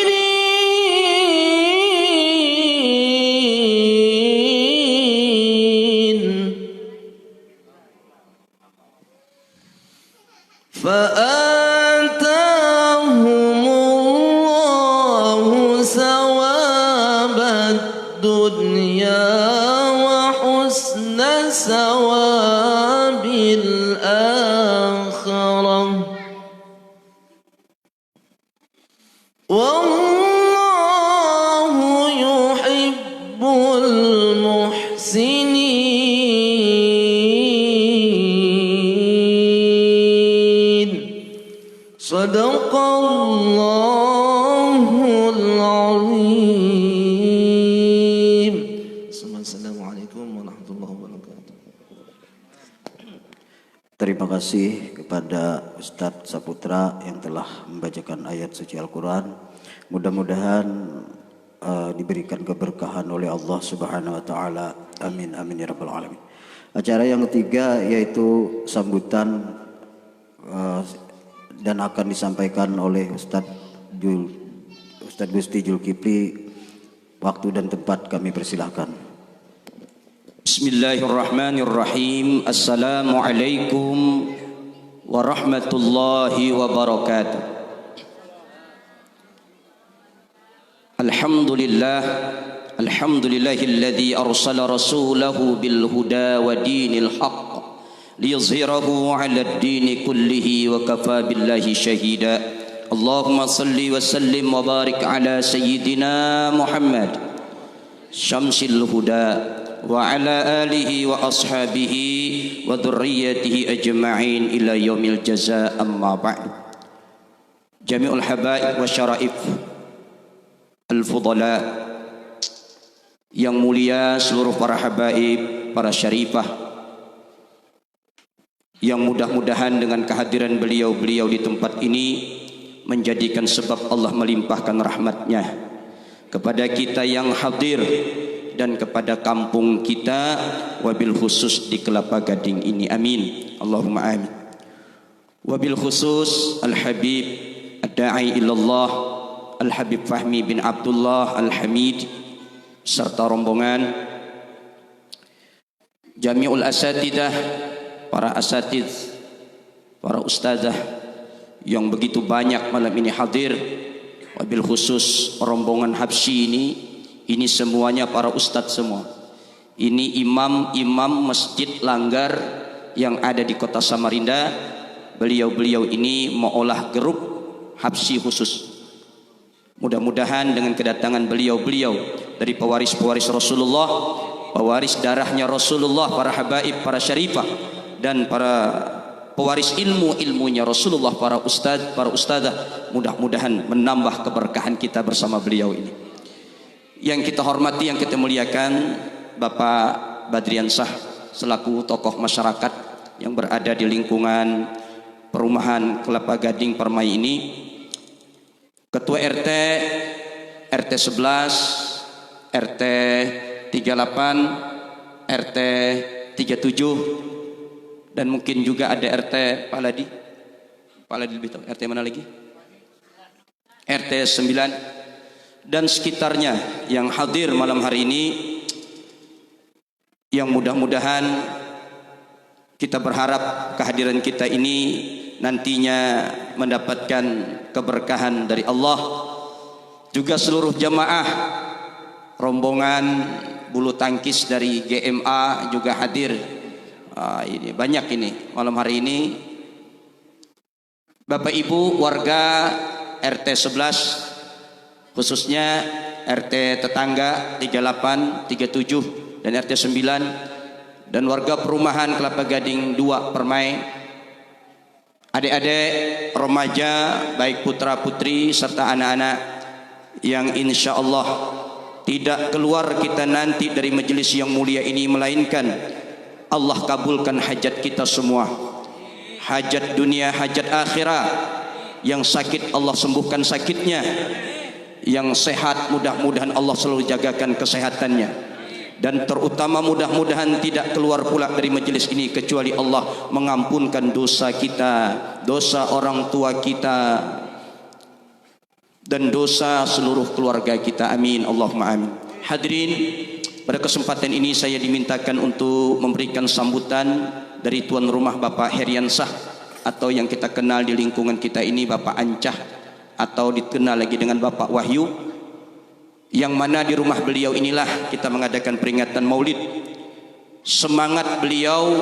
فآتاهم الله ثواب الدنيا وحسن ثواب الآخرة والله يحب المحسنين صدق الله العظيم. Assalamualaikum warahmatullahi wabarakatuh. Terima kasih kepada Ustadz Saputra yang telah membacakan ayat suci Al-Quran. Mudah-mudahan diberikan keberkahan oleh Allah Subhanahu Wa Taala. Amin amin ya rabbal alamin. Acara yang ketiga yaitu sambutan dan akan disampaikan oleh Ustadz Gusti Zulkifli. Waktu dan tempat kami persilahkan. Bismillahirrahmanirrahim. Assalamualaikum warahmatullahi wabarakatuh. Alhamdulillahilladzi arsala rasulahu bil huda wa dinil haqq liyuzhirahu 'alad dini kullihi wa kafa billahi shahida. Allahumma salli wa sallim wa barik ala sayyidina Muhammad syamsil huda wa ala alihi wa ashabihi wa dhurriyyatihi ajma'in ila yaumil jazaa amma ba'du. Jami'ul habaib wa syara'if al-fudala, yang mulia seluruh para habaib, para syarifah, yang mudah-mudahan dengan kehadiran beliau-beliau di tempat ini menjadikan sebab Allah melimpahkan rahmatnya kepada kita yang hadir dan kepada kampung kita, wabil khusus di Kelapa Gading ini. Amin Allahumma amin. Wabil khusus Al-Habib Ad-Da'i ilallah Al-Habib Fahmi bin Abdullah Al-Hamid serta rombongan Jami'ul Asatidah, para asatid, para ustazah yang begitu banyak malam ini hadir. Wabil khusus rombongan Habsyi ini semuanya para ustadz semua. Ini imam-imam Masjid Langgar yang ada di kota Samarinda. Beliau-beliau ini mengolah grup Habsyi khusus. Mudah-mudahan dengan kedatangan beliau-beliau dari pewaris-pewaris Rasulullah, pewaris darahnya Rasulullah, para habaib, para syarifah, dan para pewaris ilmunya Rasulullah, para ustadz, para ustadzah, mudah-mudahan menambah keberkahan kita bersama beliau ini. Yang kita hormati, yang kita muliakan, Bapak Badriansah selaku tokoh masyarakat yang berada di lingkungan perumahan Kelapa Gading Permai ini, Ketua RT 11, RT 38, RT 37, dan mungkin juga ada RT Pak Ladi lebih tahu RT mana lagi, RT 9 dan sekitarnya yang hadir malam hari ini, yang mudah-mudahan kita berharap kehadiran kita ini nantinya mendapatkan keberkahan dari Allah. Juga seluruh jamaah rombongan bulu tangkis dari GMA juga hadir. Ini banyak ini malam hari ini. Bapak Ibu warga RT 11, khususnya RT tetangga 38, 37 dan RT 9, dan warga perumahan Kelapa Gading 2 Permai, adik-adik, remaja, baik putra putri serta anak-anak yang insya Allah tidak keluar kita nanti dari majelis yang mulia ini, melainkan Allah kabulkan hajat kita semua, hajat dunia, hajat akhirat. Yang sakit Allah sembuhkan sakitnya, yang sehat, mudah-mudahan Allah selalu jagakan kesehatannya. Dan terutama mudah-mudahan tidak keluar pula dari majelis ini kecuali Allah mengampunkan dosa kita, dosa orang tua kita, dan dosa seluruh keluarga kita. Amin, Allahumma amin. Hadirin, pada kesempatan ini saya dimintakan untuk memberikan sambutan dari tuan rumah Bapak Heriansah, atau yang kita kenal di lingkungan kita ini Bapak Ancah, atau dikenal lagi dengan Bapak Wahyu, yang mana di rumah beliau inilah kita mengadakan peringatan maulid. Semangat beliau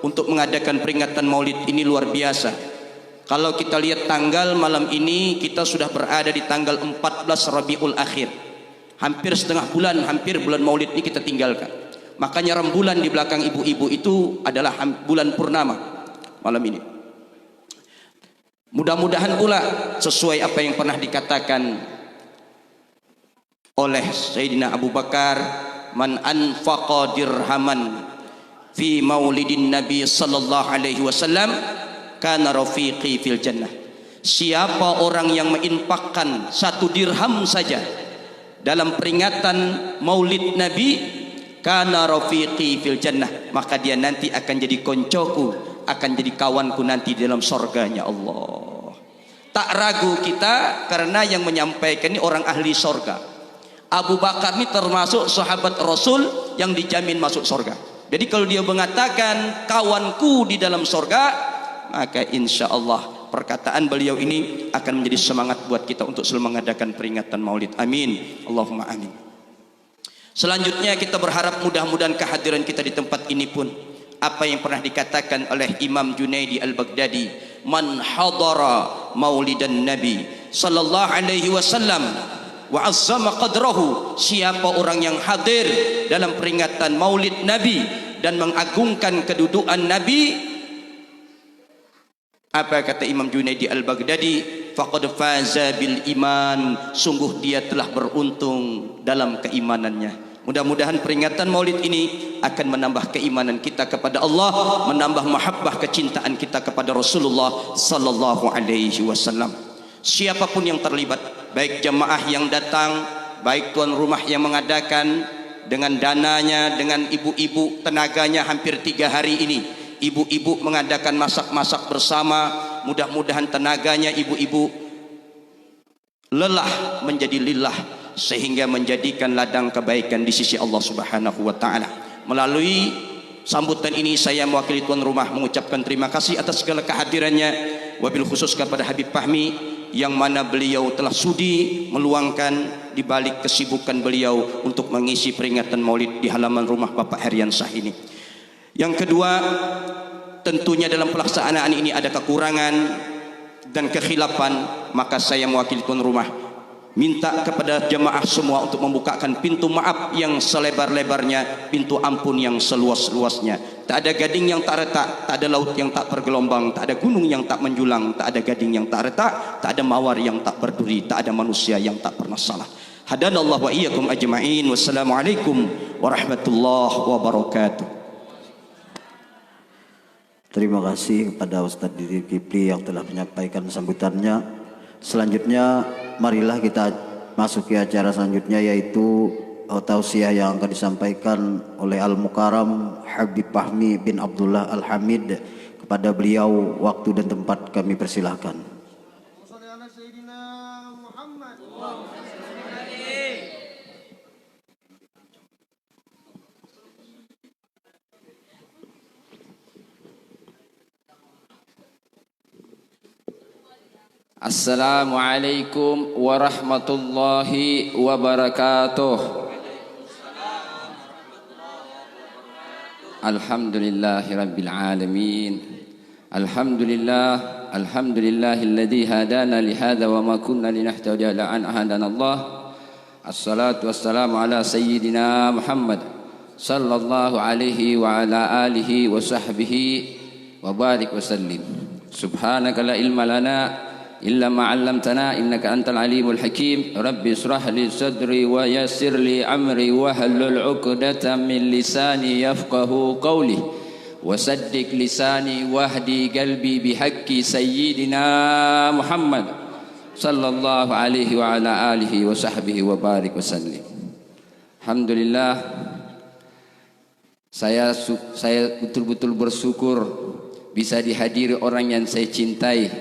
untuk mengadakan peringatan maulid ini luar biasa. Kalau kita lihat tanggal malam ini, kita sudah berada di tanggal 14 Rabiul Akhir. Hampir setengah bulan, hampir bulan maulid ini kita tinggalkan. Makanya rembulan di belakang ibu-ibu itu adalah bulan purnama malam ini. Mudah-mudahan pula sesuai apa yang pernah dikatakan oleh Sayyidina Abu Bakar, man anfaqa dirhaman fi maulidin Nabi sallallahu alaihi wasallam kana rafiqi fil jannah. Siapa orang yang menginfakkan 1 dirham saja dalam peringatan maulid Nabi, kana rafiqi fil jannah, maka dia nanti akan jadi koncoku, akan jadi kawanku nanti di dalam surganya Allah. Tak ragu kita, karena yang menyampaikan ini orang ahli surga. Abu Bakar ini termasuk sahabat Rasul yang dijamin masuk surga. Jadi kalau dia mengatakan kawanku di dalam surga, maka insya Allah perkataan beliau ini akan menjadi semangat buat kita untuk selalu mengadakan peringatan maulid. Amin, Allahumma amin. Selanjutnya kita berharap mudah-mudahan kehadiran kita di tempat ini pun apa yang pernah dikatakan oleh Imam Junaidi Al-Baghdadi, man hadara maulidan Nabi sallallahu alaihi wasallam wa azzama qadrahu, siapa orang yang hadir dalam peringatan maulid Nabi dan mengagungkan kedudukan Nabi, apa kata Imam Junaidi Al-Baghdadi, faqad faza bil iman, sungguh dia telah beruntung dalam keimanannya. Mudah-mudahan peringatan maulid ini akan menambah keimanan kita kepada Allah, menambah mahabbah kecintaan kita kepada Rasulullah sallallahu alaihi wasallam. Siapapun yang terlibat, baik jemaah yang datang, baik tuan rumah yang mengadakan, dengan dananya, dengan ibu-ibu tenaganya hampir 3 hari ini, ibu-ibu mengadakan masak-masak bersama, mudah-mudahan tenaganya ibu-ibu lelah menjadi lillah, sehingga menjadikan ladang kebaikan di sisi Allah Subhanahu wa taala. Melalui sambutan ini saya mewakili tuan rumah mengucapkan terima kasih atas segala kehadirannya, wabil khusus kepada Habib Fahmi yang mana beliau telah sudi meluangkan di balik kesibukan beliau untuk mengisi peringatan maulid di halaman rumah Bapak Heriansah ini. Yang kedua, tentunya dalam pelaksanaan ini ada kekurangan dan kekhilafan, maka saya mewakili tuan rumah minta kepada jemaah semua untuk membukakan pintu maaf yang selebar-lebarnya, pintu ampun yang seluas-luasnya. Tak ada gading yang tak retak, tak ada laut yang tak bergelombang, tak ada gunung yang tak menjulang, tak ada gading yang tak retak, tak ada mawar yang tak berduri, tak ada manusia yang tak pernah salah. Hadanallahu wa iyyakum ajma'in. Wassalamualaikum warahmatullahi wabarakatuh. Terima kasih kepada Ustadz Didi Kipli yang telah menyampaikan sambutannya. Selanjutnya marilah kita masuki acara selanjutnya, yaitu tausiah yang akan disampaikan oleh Al-Mukarram Habib Fahmi bin Abdullah Al-Hamid. Kepada beliau waktu dan tempat kami persilahkan. Assalamualaikum warahmatullahi wabarakatuh. Alhamdulillahi rabbil alamin. Alhamdulillahilladzi hadana li hadza wa ma kunna linahtadiya la an hadana Allah. Assalatu wassalamu ala sayyidina Muhammad sallallahu alaihi wa ala alihi wa sahbihi wa barik wa sallim. Subhanaka la ilma lana إلا ما علمتنا إنك أنت العليم الحكيم. ربي اشرح لي صدري ويسر لي أمري واحلل عقدة من لساني يفقه قولي وصدق لساني واهدي قلبي بحق سيدنا محمد sallallahu alaihi wa ala alihi wa sahbihi wa barik wa sallim. Alhamdulillah, saya betul-betul bersyukur bisa dihadiri orang yang saya cintai,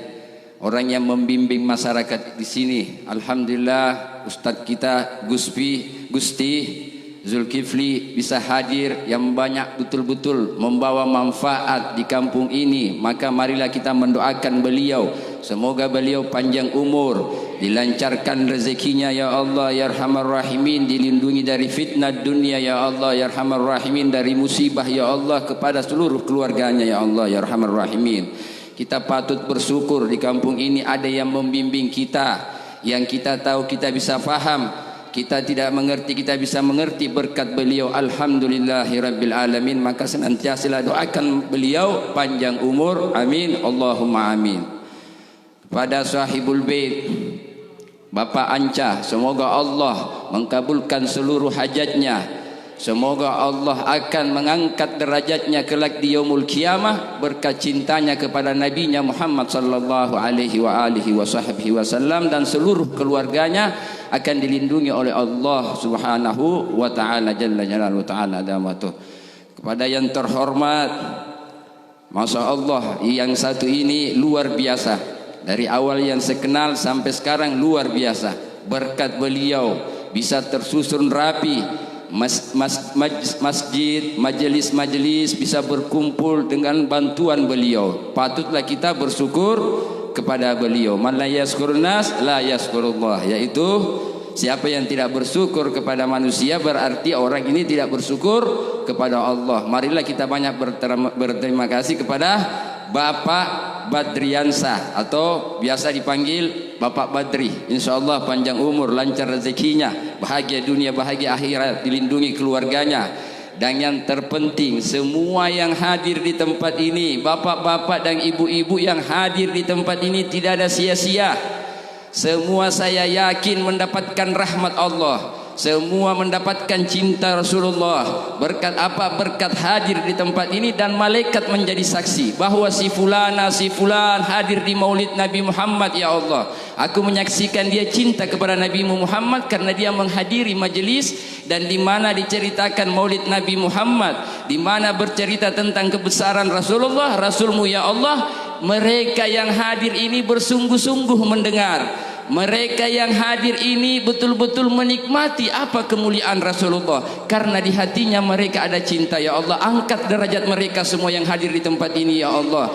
orang yang membimbing masyarakat di sini. Alhamdulillah, Ustadz kita Gusti Zulkifli bisa hadir yang banyak betul-betul membawa manfaat di kampung ini. Maka marilah kita mendoakan beliau, semoga beliau panjang umur, dilancarkan rezekinya ya Allah ya Arhamar Rahimin, dilindungi dari fitnah dunia ya Allah ya Arhamar Rahimin, dari musibah ya Allah, kepada seluruh keluarganya ya Allah ya Arhamar Rahimin. Kita patut bersyukur di kampung ini ada yang membimbing kita, yang kita tahu kita bisa faham, kita tidak mengerti kita bisa mengerti berkat beliau. Alhamdulillahirabbil alamin. Maka senantiasa doakan beliau panjang umur, amin Allahumma amin. Pada sahibul bait Bapak Anca, semoga Allah mengkabulkan seluruh hajatnya, semoga Allah akan mengangkat derajatnya kelak di yaumul qiyamah berkat cintanya kepada nabinya Muhammad sallallahu alaihi wa alihi wasallam, dan seluruh keluarganya akan dilindungi oleh Allah Subhanahu wa taala jalla jalaluhu taala damatuh. Kepada yang terhormat, Masya Allah, yang satu ini luar biasa, dari awal yang saya kenal sampai sekarang luar biasa. Berkat beliau bisa tersusun rapi, masjid, majelis-majelis bisa berkumpul dengan bantuan beliau. Patutlah kita bersyukur kepada beliau. Man la yaskurun nas la yaskurullah, yaitu siapa yang tidak bersyukur kepada manusia berarti orang ini tidak bersyukur kepada Allah. Marilah kita banyak berterima kasih kepada Bapak Badriansah atau biasa dipanggil Bapak Badri. Insyaallah panjang umur, lancar rezekinya, bahagia dunia bahagia akhirat, dilindungi keluarganya. Dan yang terpenting, semua yang hadir di tempat ini, bapak-bapak dan ibu-ibu yang hadir di tempat ini tidak ada sia-sia. Semua saya yakin mendapatkan rahmat Allah, semua mendapatkan cinta Rasulullah. Berkat apa? Berkat hadir di tempat ini, dan malaikat menjadi saksi bahwa si fulan hadir di maulid Nabi Muhammad. Ya Allah, aku menyaksikan dia cinta kepada Nabi Muhammad karena dia menghadiri majelis dan di mana diceritakan maulid Nabi Muhammad, di mana bercerita tentang kebesaran Rasulullah, Rasulmu ya Allah. Mereka yang hadir ini bersungguh-sungguh mendengar, mereka yang hadir ini betul-betul menikmati apa kemuliaan Rasulullah, karena di hatinya mereka ada cinta. Ya Allah, angkat derajat mereka semua yang hadir di tempat ini ya Allah.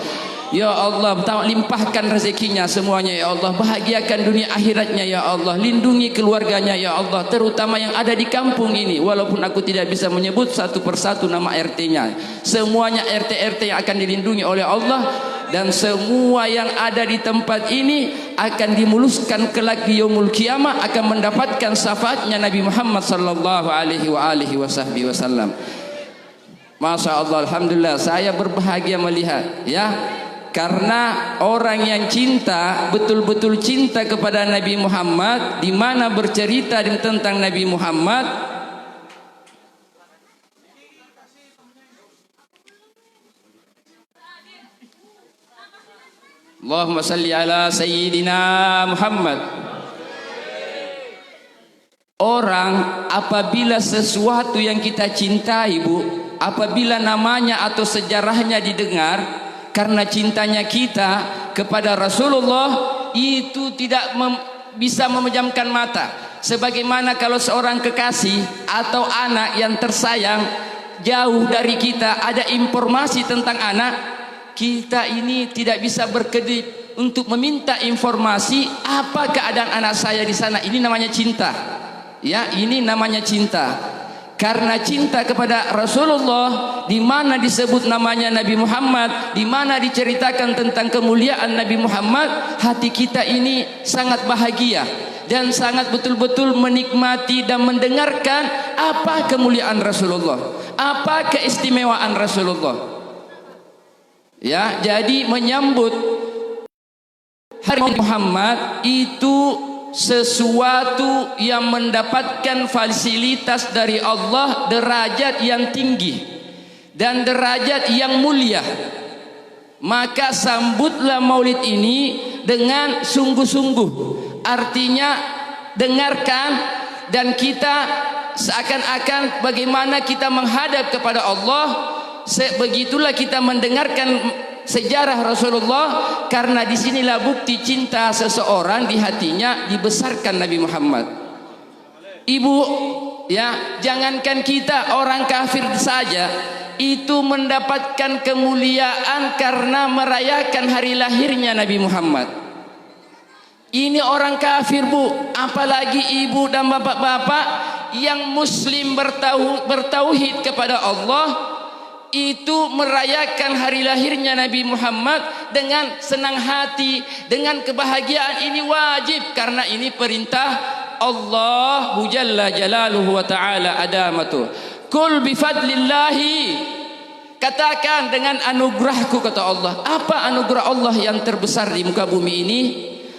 Ya Allah, limpahkan rezekinya semuanya ya Allah, bahagiakan dunia akhiratnya ya Allah, lindungi keluarganya ya Allah, terutama yang ada di kampung ini. Walaupun aku tidak bisa menyebut satu persatu nama RT-nya, semuanya RT-RT yang akan dilindungi oleh Allah, dan semua yang ada di tempat ini akan dimuluskan kelak di yaumul qiyamah, akan mendapatkan syafaatnya Nabi Muhammad sallallahu alaihi wasallam. Masya Allah, alhamdulillah, saya berbahagia melihat ya, karena orang yang cinta, betul-betul cinta kepada Nabi Muhammad, di mana bercerita tentang Nabi Muhammad. Allahumma salli ala Sayyidina Muhammad. Orang apabila sesuatu yang kita cintai, Bu, apabila namanya atau sejarahnya didengar, karena cintanya kita kepada Rasulullah, itu tidak bisa memejamkan mata. Sebagaimana kalau seorang kekasih atau anak yang tersayang jauh dari kita, ada informasi tentang anak, kita ini tidak bisa berkedip untuk meminta informasi apa keadaan anak saya di sana. Ini namanya cinta. Ya, ini namanya cinta. Karena cinta kepada Rasulullah, di mana disebut namanya Nabi Muhammad, di mana diceritakan tentang kemuliaan Nabi Muhammad, hati kita ini sangat bahagia dan sangat betul-betul menikmati dan mendengarkan apa kemuliaan Rasulullah, apa keistimewaan Rasulullah. Ya, jadi menyambut hari Muhammad itu sesuatu yang mendapatkan fasilitas dari Allah, derajat yang tinggi dan derajat yang mulia. Maka sambutlah maulid ini dengan sungguh-sungguh. artinya dengarkan, dan kita seakan-akan bagaimana kita menghadap kepada Allah, begitulah kita mendengarkan sejarah Rasulullah, karena disinilah bukti cinta seseorang di hatinya dibesarkan Nabi Muhammad. Ibu, ya, jangankan kita, orang kafir saja itu mendapatkan kemuliaan karena merayakan hari lahirnya Nabi Muhammad. Ini orang kafir, Bu, apalagi ibu dan bapak-bapak yang muslim bertauhid kepada Allah, itu merayakan hari lahirnya Nabi Muhammad dengan senang hati, dengan kebahagiaan. Ini wajib karena ini perintah Allah Jalla Jalaluhu wa Ta'ala adamatu. Kul bifadlillahi, katakan dengan anugerahku, kata Allah. Apa anugerah Allah yang terbesar di muka bumi ini?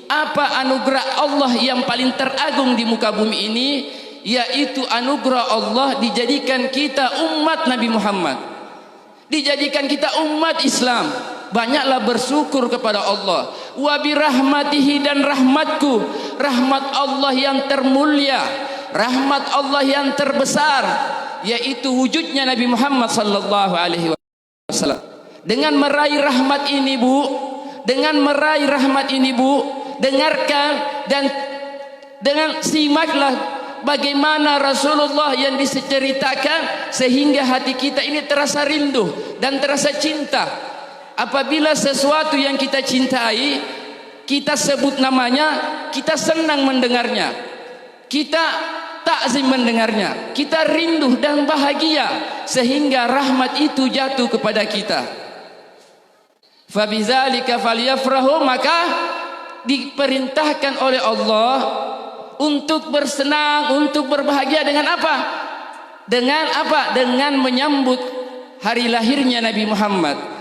Apa anugerah Allah yang paling teragung di muka bumi ini? Yaitu anugerah Allah dijadikan kita umat Nabi Muhammad, dijadikan kita umat Islam. Banyaklah bersyukur kepada Allah. Wa birahmatihi, dan rahmatku, rahmat Allah yang termulia, rahmat Allah yang terbesar, yaitu wujudnya Nabi Muhammad sallallahu alaihi wasallam. Dengan meraih rahmat ini, Bu, dengan meraih rahmat ini, Bu, dengarkan dan dengan simaklah bagaimana Rasulullah yang diceritakan, sehingga hati kita ini terasa rindu dan terasa cinta. Apabila sesuatu yang kita cintai, kita sebut namanya, kita senang mendengarnya, kita takzim mendengarnya, kita rindu dan bahagia, sehingga rahmat itu jatuh kepada kita. Fabidzalika falyafrahu, maka diperintahkan oleh Allah untuk bersenang, untuk berbahagia dengan apa? Dengan apa? Dengan menyambut hari lahirnya Nabi Muhammad.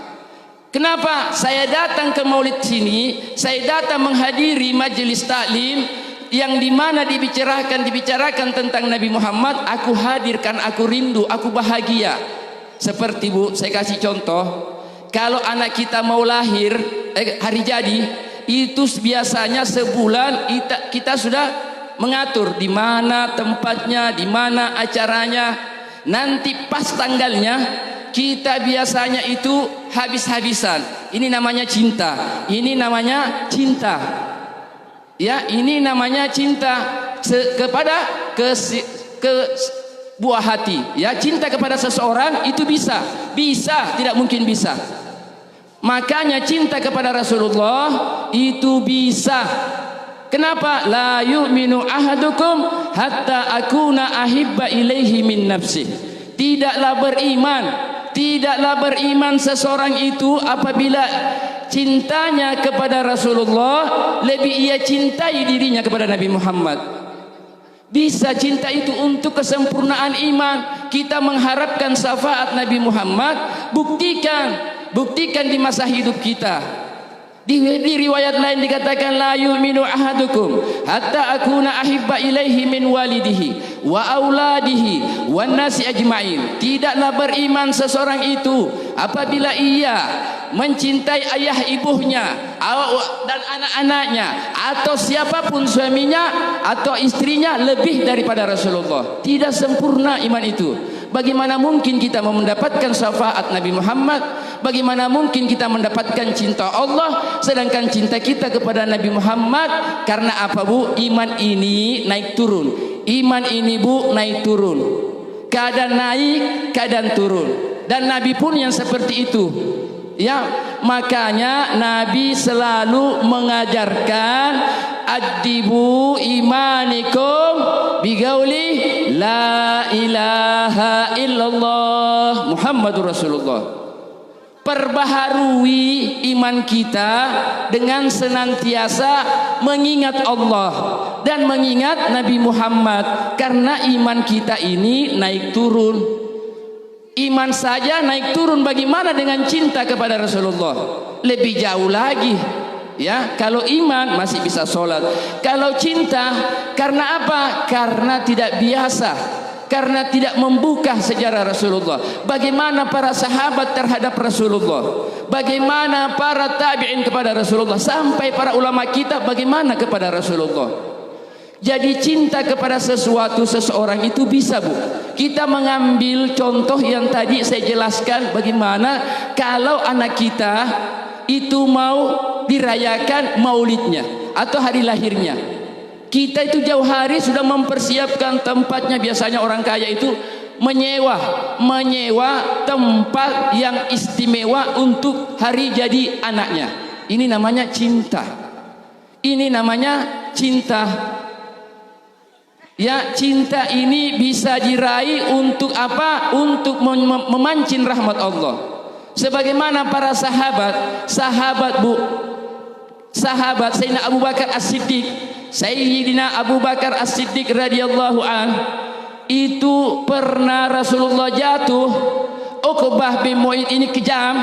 Kenapa saya datang ke maulid sini? Saya datang menghadiri majelis taklim yang dimana dibicarakan tentang Nabi Muhammad. Aku hadirkan, aku rindu, aku bahagia. Seperti, Bu, saya kasih contoh. Kalau anak kita mau lahir, hari jadi, itu biasanya sebulan kita sudah mengatur di mana tempatnya, di mana acaranya. Nanti pas tanggalnya kita biasanya itu habis-habisan. Ini namanya cinta. Ini namanya cinta. Ya, ini namanya cinta kepada buah hati. Ya, cinta kepada seseorang itu bisa, tidak mungkin bisa. Makanya cinta kepada Rasulullah itu bisa. Kenapa? La yu'minu ahadukum hatta akuna ahibba ilaihi min nafsi. Tidaklah beriman seseorang itu apabila cintanya kepada Rasulullah lebih ia cintai dirinya kepada Nabi Muhammad. Bisa cinta itu untuk kesempurnaan iman. Kita mengharapkan syafaat Nabi Muhammad. Buktikan di masa hidup kita. Di riwayat lain dikatakan la yu'minu ahadukum hatta akuna ahibba ilaihi min walidihi wa auladihi wan nasi ajma'in. Tidaklah beriman seseorang itu apabila ia mencintai ayah ibunya dan anak-anaknya atau siapapun suaminya atau istrinya lebih daripada Rasulullah. Tidak sempurna iman itu. Bagaimana mungkin kita mendapatkan syafaat Nabi Muhammad? Bagaimana mungkin kita mendapatkan cinta Allah sedangkan cinta kita kepada Nabi Muhammad? Karena apa, Bu? Iman ini naik turun. Iman ini, Bu, naik turun. Kadang naik, kadang turun. Dan Nabi pun yang seperti itu. Ya, makanya Nabi selalu mengajarkan adibu imanikum bigauli la ilaha illallah Muhammadur Rasulullah. Perbaharui iman kita dengan senantiasa mengingat Allah dan mengingat Nabi Muhammad, karena iman kita ini naik turun. Iman saja naik turun, bagaimana dengan cinta kepada Rasulullah? Lebih jauh lagi. Ya, kalau iman masih bisa sholat. Kalau cinta, karena apa? Karena tidak biasa, karena tidak membuka sejarah Rasulullah. Bagaimana para sahabat terhadap Rasulullah? bagaimana para tabi'in kepada Rasulullah, sampai para ulama kita bagaimana kepada Rasulullah. Jadi cinta kepada sesuatu, seseorang itu bisa, Bu. Kita mengambil contoh yang tadi saya jelaskan, bagaimana kalau anak kita itu mau dirayakan maulidnya atau hari lahirnya. Kita itu jauh hari sudah mempersiapkan tempatnya. Biasanya orang kaya itu menyewa tempat yang istimewa untuk hari jadi anaknya. Ini namanya cinta. Ini namanya cinta. Ya, cinta ini bisa diraih untuk apa? Untuk memancing rahmat Allah. Sebagaimana para sahabat, Bu. Sahabat Sayyidina Abu Bakar As-Siddiq. Sayyidina Abu Bakar As-Siddiq radhiyallahu an, itu pernah Rasulullah jatuh. Uqbah bin Mu'ayyid ini kejam,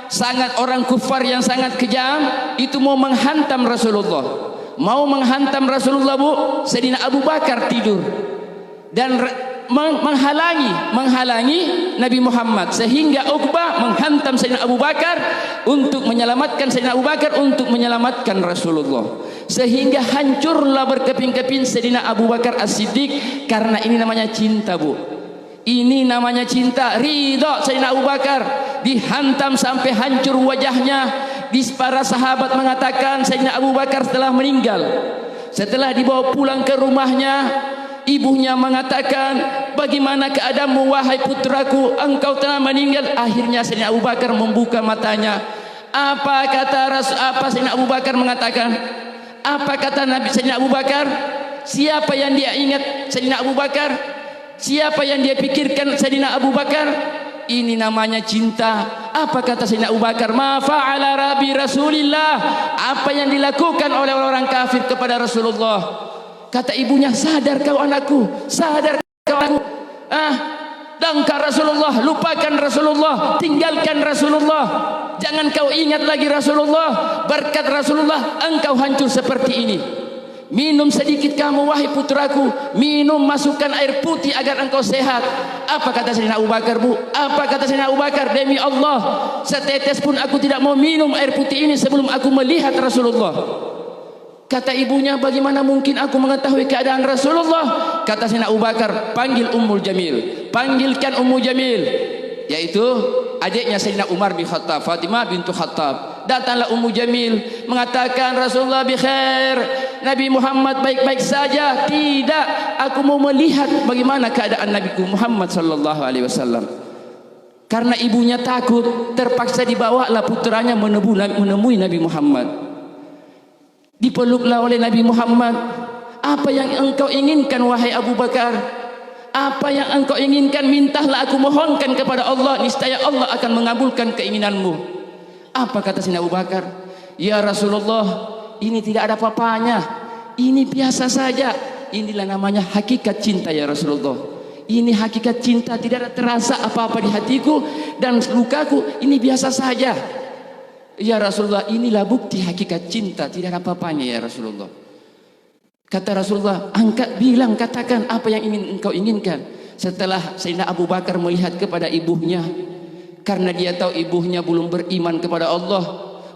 sangat orang kufar yang sangat kejam, itu mau menghantam Rasulullah. Mau menghantam Rasulullah, Bu. Sayyidina Abu Bakar tidur dan menghalangi Nabi Muhammad, sehingga Uqbah menghantam Sayyidina Abu Bakar untuk menyelamatkan Sayyidina Abu Bakar, untuk menyelamatkan Rasulullah, sehingga hancurlah berkeping-keping Sayyidina Abu Bakar As-Siddiq. Karena ini namanya cinta, Bu. Ini namanya cinta. Ridha Sayyidina Abu Bakar dihantam sampai hancur wajahnya. Para sahabat mengatakan Sayyidina Abu Bakar setelah meninggal, setelah dibawa pulang ke rumahnya, ibunya mengatakan, bagaimana keadaanmu wahai putraku, engkau telah meninggal. Akhirnya Sayyidina Abu Bakar membuka matanya. Apa Sayyidina Abu Bakar mengatakan? Apa kata Nabi Sayyidina Abu Bakar? Siapa yang dia ingat Sayyidina Abu Bakar? Siapa yang dia pikirkan Sayyidina Abu Bakar? Ini namanya cinta. Apa kata Sayyidina Abu Bakar? Ma fa'ala Rabbi Rasulillah. Apa yang dilakukan oleh orang kafir kepada Rasulullah? Kata ibunya, sadar kau anakku, sadar kau anakku. Dangkal Rasulullah, lupakan Rasulullah, tinggalkan Rasulullah. Jangan kau ingat lagi Rasulullah. Berkat Rasulullah engkau hancur seperti ini. Minum sedikit kamu wahai putraku, minum, masukkan air putih agar engkau sehat. Apa kata Sayyidina Abu Bakar, Bu? Apa kata Sayyidina Abu Bakar? Demi Allah, setetes pun aku tidak mau minum air putih ini sebelum aku melihat Rasulullah. Kata ibunya, bagaimana mungkin aku mengetahui keadaan Rasulullah? Kata Sayyidina Abu Bakar, panggil Ummul Jamil. Panggilkan Ummu Jamil, yaitu adiknya Sayyidina Umar bin Khattab, Fatimah bintu Khattab. Datanglah Ummu Jamil mengatakan, Rasulullah bi khair, Nabi Muhammad baik-baik saja. Tidak, aku mau melihat bagaimana keadaan Nabi Muhammad sallallahu alaihi wasallam. Karena ibunya takut, terpaksa dibawalah putranya menemui Nabi Muhammad. Dipeluklah oleh Nabi Muhammad. Apa yang engkau inginkan wahai Abu Bakar? Apa yang engkau inginkan, mintalah, aku mohonkan kepada Allah, niscaya Allah akan mengabulkan keinginanmu. Apa kata Sayyidina Abu Bakar? Ya Rasulullah, ini tidak ada apa-apanya, ini biasa saja. Inilah namanya hakikat cinta ya Rasulullah. Ini hakikat cinta, tidak ada terasa apa-apa di hatiku dan lukaku, ini biasa saja. Ya Rasulullah, inilah bukti hakikat cinta, tidak ada apa-apanya ya Rasulullah. Kata Rasulullah, katakan apa yang engkau inginkan. Setelah Sayyidina Abu Bakar melihat kepada ibunya, karena dia tahu ibunya belum beriman kepada Allah,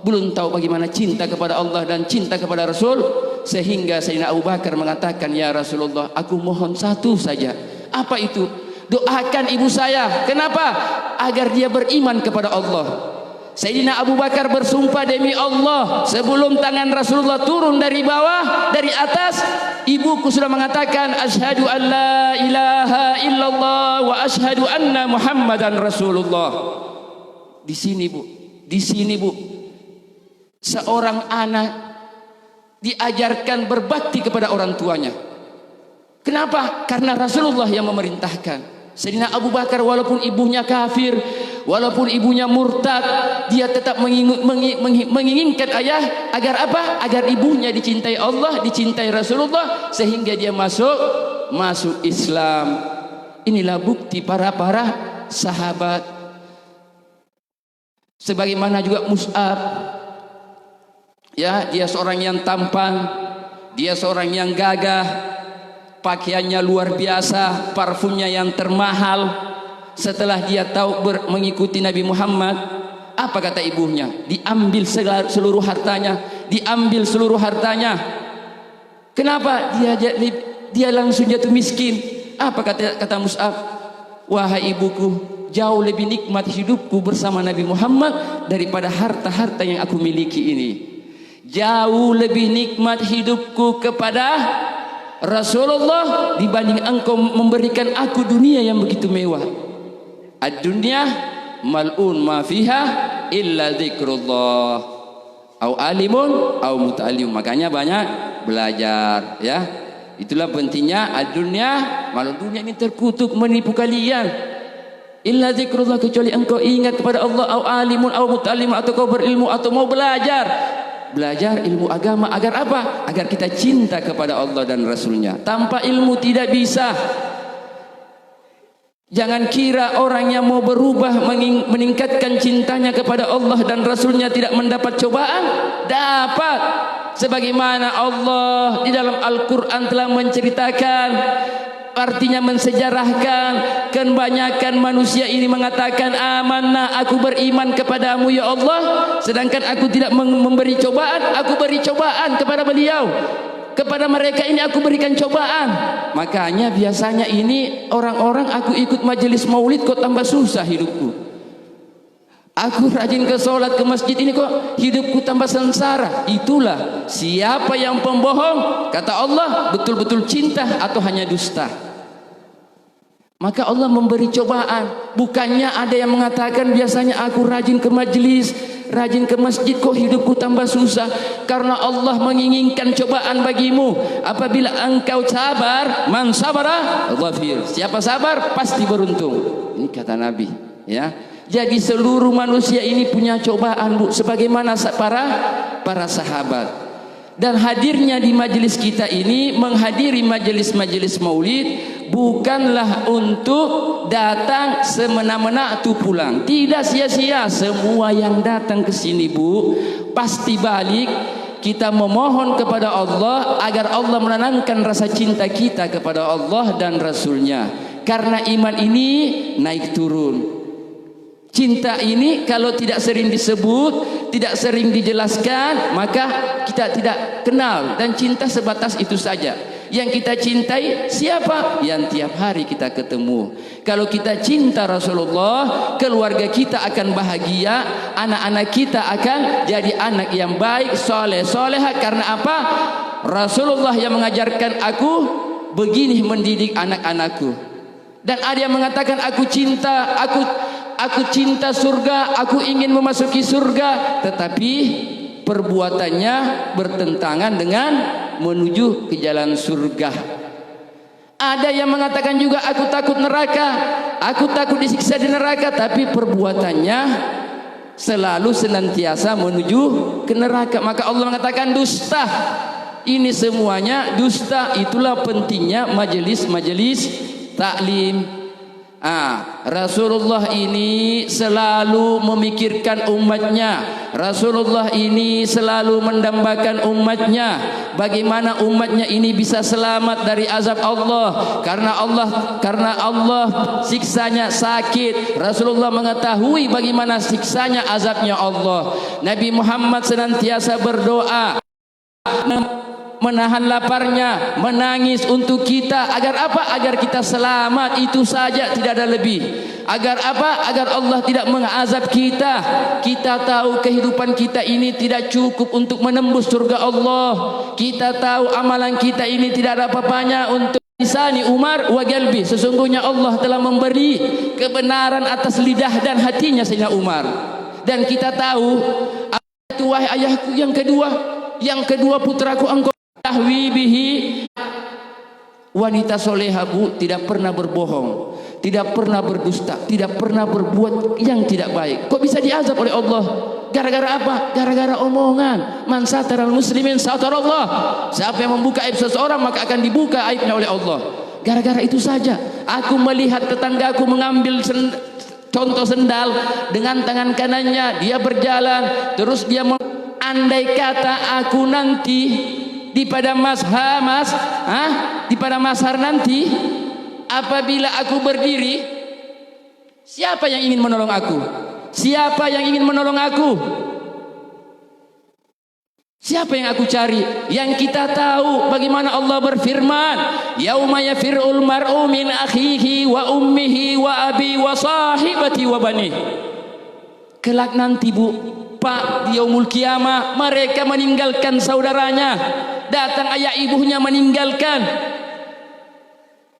belum tahu bagaimana cinta kepada Allah dan cinta kepada Rasul, sehingga Sayyidina Abu Bakar mengatakan, ya Rasulullah, aku mohon satu saja. Apa itu? Doakan ibu saya. Kenapa? Agar dia beriman kepada Allah. Sayyidina Abu Bakar bersumpah demi Allah, sebelum tangan Rasulullah turun dari bawah, dari atas, ibuku sudah mengatakan, asyhadu an la ilaha illallah wa asyhadu anna Muhammadan Rasulullah. Di sini, Bu. Di sini, Bu. Seorang anak diajarkan berbakti kepada orang tuanya. Kenapa? Karena Rasulullah yang memerintahkan. Sayyidina Abu Bakar walaupun ibunya kafir, walaupun ibunya murtad, dia tetap menginginkan ayah agar apa? Agar ibunya dicintai Allah, dicintai Rasulullah, sehingga dia masuk Islam. Inilah bukti para sahabat. Sebagaimana juga Mus'ab, ya, dia seorang yang tampan, dia seorang yang gagah, pakaiannya luar biasa, parfumnya yang termahal. Setelah dia tahu mengikuti Nabi Muhammad, Apa kata ibunya? Diambil seluruh hartanya, diambil seluruh hartanya. Kenapa dia langsung jatuh miskin? Apa kata Mus'ab? Wahai ibuku, jauh lebih nikmat hidupku bersama Nabi Muhammad daripada harta-harta yang aku miliki ini. Jauh lebih nikmat hidupku kepada Rasulullah dibanding engkau memberikan aku dunia yang begitu mewah. Ad-dunya mal'un ma fiha illa dzikrullah au alimun au muta'allim. Makanya banyak belajar, ya. Itulah pentingnya ad-dunya mal'un, dunia ini terkutuk menipu kalian. Illa dzikrullah, kecuali engkau ingat kepada Allah, au alimun au muta'allim, atau kau berilmu atau mau belajar. Belajar ilmu agama agar apa? Agar kita cinta kepada Allah dan Rasulnya. Tanpa ilmu tidak bisa. Jangan kira orang yang mau berubah meningkatkan cintanya kepada Allah dan Rasulnya tidak mendapat cobaan. Dapat. Sebagaimana Allah di dalam Al-Quran telah menceritakan, artinya mensejarahkan, kebanyakan manusia ini mengatakan amanna, aku beriman kepadamu ya Allah, sedangkan aku tidak memberi cobaan. Aku beri cobaan kepada beliau, kepada mereka ini aku berikan cobaan. Makanya biasanya ini orang-orang, aku ikut majelis maulid kok tambah susah hidupku, aku rajin ke sholat ke masjid ini kok hidupku tambah sengsara. Itulah siapa yang pembohong, kata Allah, betul-betul cinta atau hanya dusta. Maka Allah memberi cobaan. Bukannya ada yang mengatakan biasanya aku rajin ke majelis, rajin ke masjid kok hidupku tambah susah. Karena Allah menginginkan cobaan bagimu. Apabila engkau sabar, man sabara dhafir, siapa sabar pasti beruntung. Ini kata Nabi, ya. Jadi seluruh manusia ini punya cobaan, Bu, sebagaimana para sahabat. Dan hadirnya di majelis kita ini, menghadiri majelis-majelis maulid, bukanlah untuk datang semena-mena tu pulang. Tidak sia-sia. Semua yang datang ke sini, Bu, pasti balik. Kita memohon kepada Allah agar Allah menenangkan rasa cinta kita kepada Allah dan Rasulnya. Karena iman ini naik turun. Cinta ini kalau tidak sering disebut, tidak sering dijelaskan, maka kita tidak kenal. Dan cinta sebatas itu saja. Yang kita cintai siapa? Yang tiap hari kita ketemu. Kalau kita cinta Rasulullah, keluarga kita akan bahagia, anak-anak kita akan jadi anak yang baik, soleh, soleha. Karena apa? Rasulullah yang mengajarkan aku begini mendidik anak-anakku. Dan ada yang mengatakan aku cinta surga, aku ingin memasuki surga, tetapi perbuatannya bertentangan dengan menuju ke jalan surga. Ada yang mengatakan juga aku takut neraka, aku takut disiksa di neraka, tapi perbuatannya selalu senantiasa menuju ke neraka. Maka Allah mengatakan dusta. Ini semuanya dusta. Itulah pentingnya majelis-majelis taklim. Rasulullah ini selalu memikirkan umatnya. Rasulullah ini selalu mendambakan umatnya. Bagaimana umatnya ini bisa selamat dari azab Allah. Karena Allah siksanya sakit. Rasulullah mengetahui bagaimana siksanya azabnya Allah. Nabi Muhammad senantiasa berdoa, menahan laparnya, menangis untuk kita. Agar apa? Agar kita selamat, itu saja, tidak ada lebih. Agar apa? Agar Allah tidak mengazab kita. Kita tahu kehidupan kita ini tidak cukup untuk menembus surga Allah. Kita tahu amalan kita ini tidak ada apa-apanya untuk lisani Umar wa galbi. Sesungguhnya Allah telah memberi kebenaran atas lidah dan hatinya Sayyidina Umar. Dan kita tahu, wahai ayahku yang kedua putraku, engkau tahwi bihi. Wanita soleha, Bu, tidak pernah berbohong, tidak pernah berdusta, tidak pernah berbuat yang tidak baik. Kok bisa diazab oleh Allah? Gara-gara apa? Gara-gara omongan. Man sataral muslimin satarallah. Siapa yang membuka aib seseorang, maka akan dibuka aibnya oleh Allah. Gara-gara itu saja. Aku melihat tetanggaku mengambil contoh sendal dengan tangan kanannya, dia berjalan, terus dia andai kata aku nanti di pada mashar nanti, apabila aku berdiri, siapa yang ingin menolong aku? Siapa yang ingin menolong aku? Siapa yang aku cari? Yang kita tahu bagaimana Allah berfirman, yauma yafirul mar'u min akhihi wa ummihi wa abi wa sahibati wa bani. Kelak nanti Bu, Pak, di yaumul kiamah mereka meninggalkan saudaranya, datang ayah ibunya meninggalkan.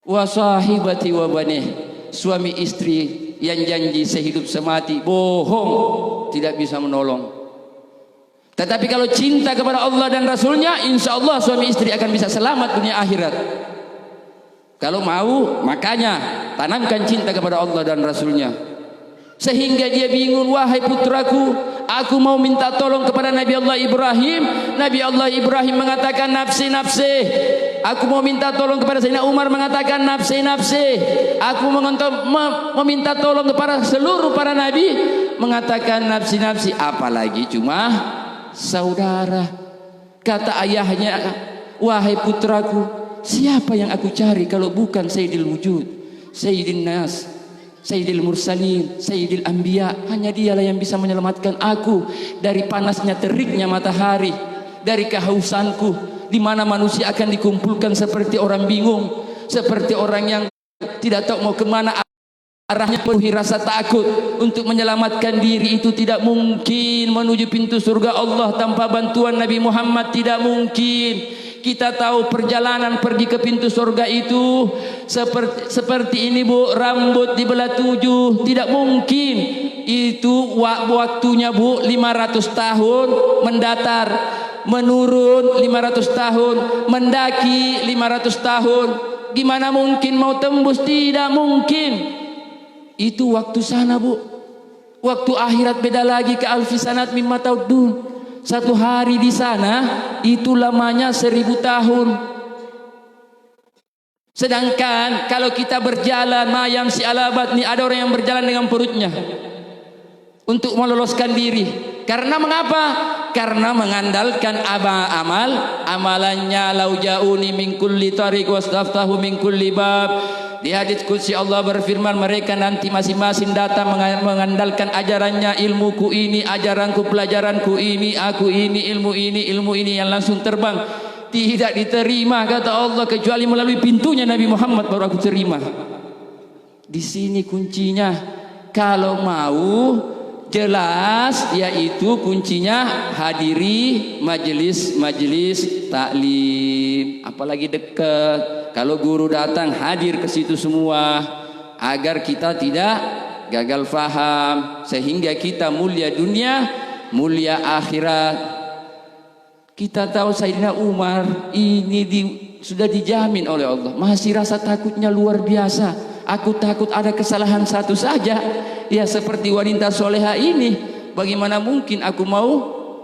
Wa sahibati wa bani, suami istri yang janji sehidup semati bohong, tidak bisa menolong. Tetapi kalau cinta kepada Allah dan Rasulnya, insya Allah suami istri akan bisa selamat dunia akhirat. Kalau mau, makanya tanamkan cinta kepada Allah dan Rasulnya. Sehingga dia bingung, wahai putraku, aku mau minta tolong kepada Nabi Allah Ibrahim. Nabi Allah Ibrahim mengatakan nafsi nafsi. Aku mau minta tolong kepada Sayyidina Umar, mengatakan nafsi nafsi. Aku meminta tolong kepada seluruh para nabi, mengatakan nafsi nafsi. Apalagi cuma saudara. Kata ayahnya, wahai putraku, siapa yang aku cari kalau bukan Sayyidil Wujud, Sayyidin Nas, Sayyidil Mursalin, Sayyidil Anbiya. Hanya dialah yang bisa menyelamatkan aku dari panasnya teriknya matahari, dari kehausanku, di mana manusia akan dikumpulkan seperti orang bingung, seperti orang yang tidak tahu mau kemana arahnya, penuhi rasa takut untuk menyelamatkan diri. Itu tidak mungkin menuju pintu surga Allah tanpa bantuan Nabi Muhammad, tidak mungkin. Kita tahu perjalanan pergi ke pintu surga itu seperti ini Bu, rambut dibelah 7, tidak mungkin. Itu waktunya Bu 500 tahun mendatar, menurun 500 tahun, mendaki 500 tahun. Gimana mungkin mau tembus? Tidak mungkin. Itu waktu sana Bu. Waktu akhirat beda lagi, ke alfi sanat mimma ta'udun. Satu hari di sana itu lamanya 1000 tahun. Sedangkan kalau kita berjalan mayam si alabat nih, ada orang yang berjalan dengan perutnya untuk meloloskan diri. Karena mengapa? Karena mengandalkan amalannya. Lau ja'uni min kulli tariq wastaftahu min kulli bab. Di hadits qudsi Allah berfirman, mereka nanti masing-masing datang mengandalkan ajarannya, ilmuku ini, ajaranku, pelajaranku ini, aku ini, ilmu ini yang langsung terbang. Tidak diterima kata Allah kecuali melalui pintunya Nabi Muhammad baru aku terima. Di sini kuncinya. Kalau mau jelas, yaitu kuncinya hadiri majelis taklim, apalagi dekat. Kalau guru datang, hadir ke situ semua agar kita tidak gagal faham, sehingga kita mulia dunia, mulia akhirat. Kita tahu Sayyidina Umar ini sudah dijamin oleh Allah, masih rasa takutnya luar biasa. Aku takut ada kesalahan satu saja, ya seperti wanita soleha ini. Bagaimana mungkin aku mau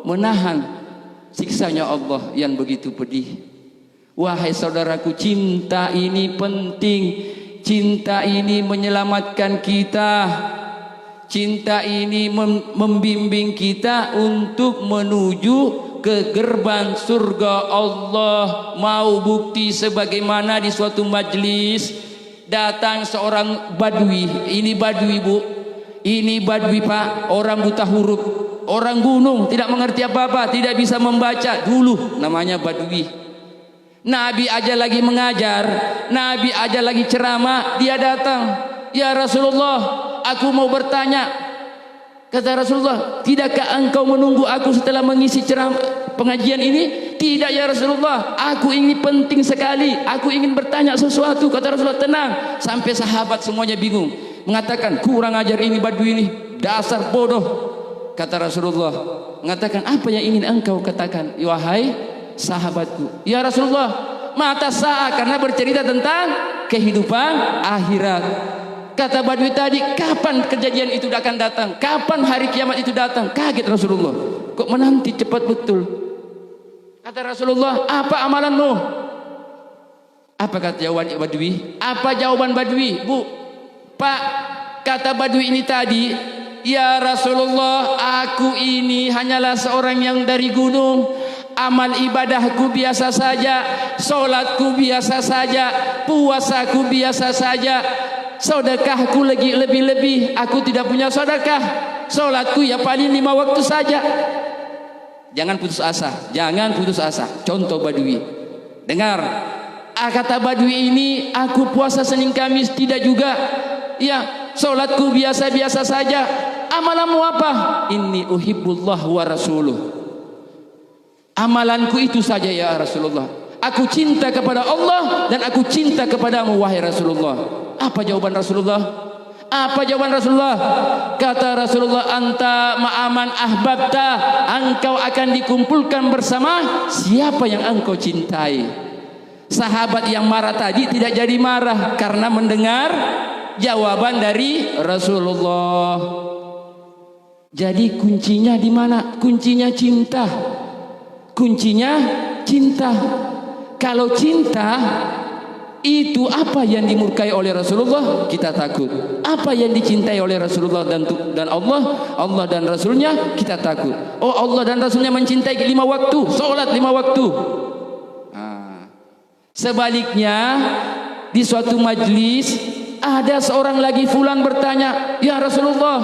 menahan siksanya Allah yang begitu pedih? Wahai saudaraku, cinta ini penting. Cinta ini menyelamatkan kita. Cinta ini membimbing kita untuk menuju ke gerbang surga Allah. Mau bukti sebagaimana di suatu majlis datang seorang badui. Ini badui Bu, ini badui Pak, orang buta huruf, orang gunung, tidak mengerti apa-apa, tidak bisa membaca dulu, namanya badui. Nabi aja lagi mengajar, Nabi aja lagi ceramah, dia datang, ya Rasulullah, aku mau bertanya. Kata Rasulullah, tidakkah engkau menunggu aku setelah mengisi ceramah pengajian ini? Tidak ya Rasulullah, aku ini penting sekali, aku ingin bertanya sesuatu. Kata Rasulullah, tenang. Sampai sahabat semuanya bingung, mengatakan kurang ajar ini badui ini, dasar bodoh. Kata Rasulullah, mengatakan apa yang ingin engkau katakan wahai sahabatku? Ya Rasulullah, mata sa'a, karena bercerita tentang kehidupan akhirat. Kata badui tadi, kapan kejadian itu akan datang? Kapan hari kiamat itu datang? Kaget Rasulullah, kok menanti cepat betul. Kata Rasulullah, apa amalanmu? Apa kata jawaban badui? Apa jawaban badui? Bu, Pak, kata badui ini tadi, ya Rasulullah, aku ini hanyalah seorang yang dari gunung. Amal ibadahku biasa saja, solatku biasa saja, puasaku biasa saja, sedekahku lebih-lebih. Aku tidak punya sedekah. Sholatku ya paling 5 waktu saja. Jangan putus asa, jangan putus asa. Contoh Badui, dengar, kata Badui ini, aku puasa Senin Kamis tidak juga, ya sholatku biasa-biasa saja. Amalanmu apa? Inni uhibbullah wa rasuluh. Amalanku itu saja ya Rasulullah. Aku cinta kepada Allah dan aku cinta kepadamu wahai Rasulullah. Apa jawaban Rasulullah? Apa jawaban Rasulullah? Kata Rasulullah, anta ma'aman ahbabta, engkau akan dikumpulkan bersama siapa yang engkau cintai. Sahabat yang marah tadi tidak jadi marah karena mendengar jawaban dari Rasulullah. Jadi kuncinya di mana? Kuncinya cinta. Kuncinya cinta. Kalau cinta itu apa yang dimurkai oleh Rasulullah, kita takut. Apa yang dicintai oleh Rasulullah dan Allah dan Rasulnya, kita takut. Oh, Allah dan Rasulnya mencintai 5 waktu, sholat 5 waktu. Sebaliknya, di suatu majlis ada seorang lagi fulan bertanya, ya Rasulullah,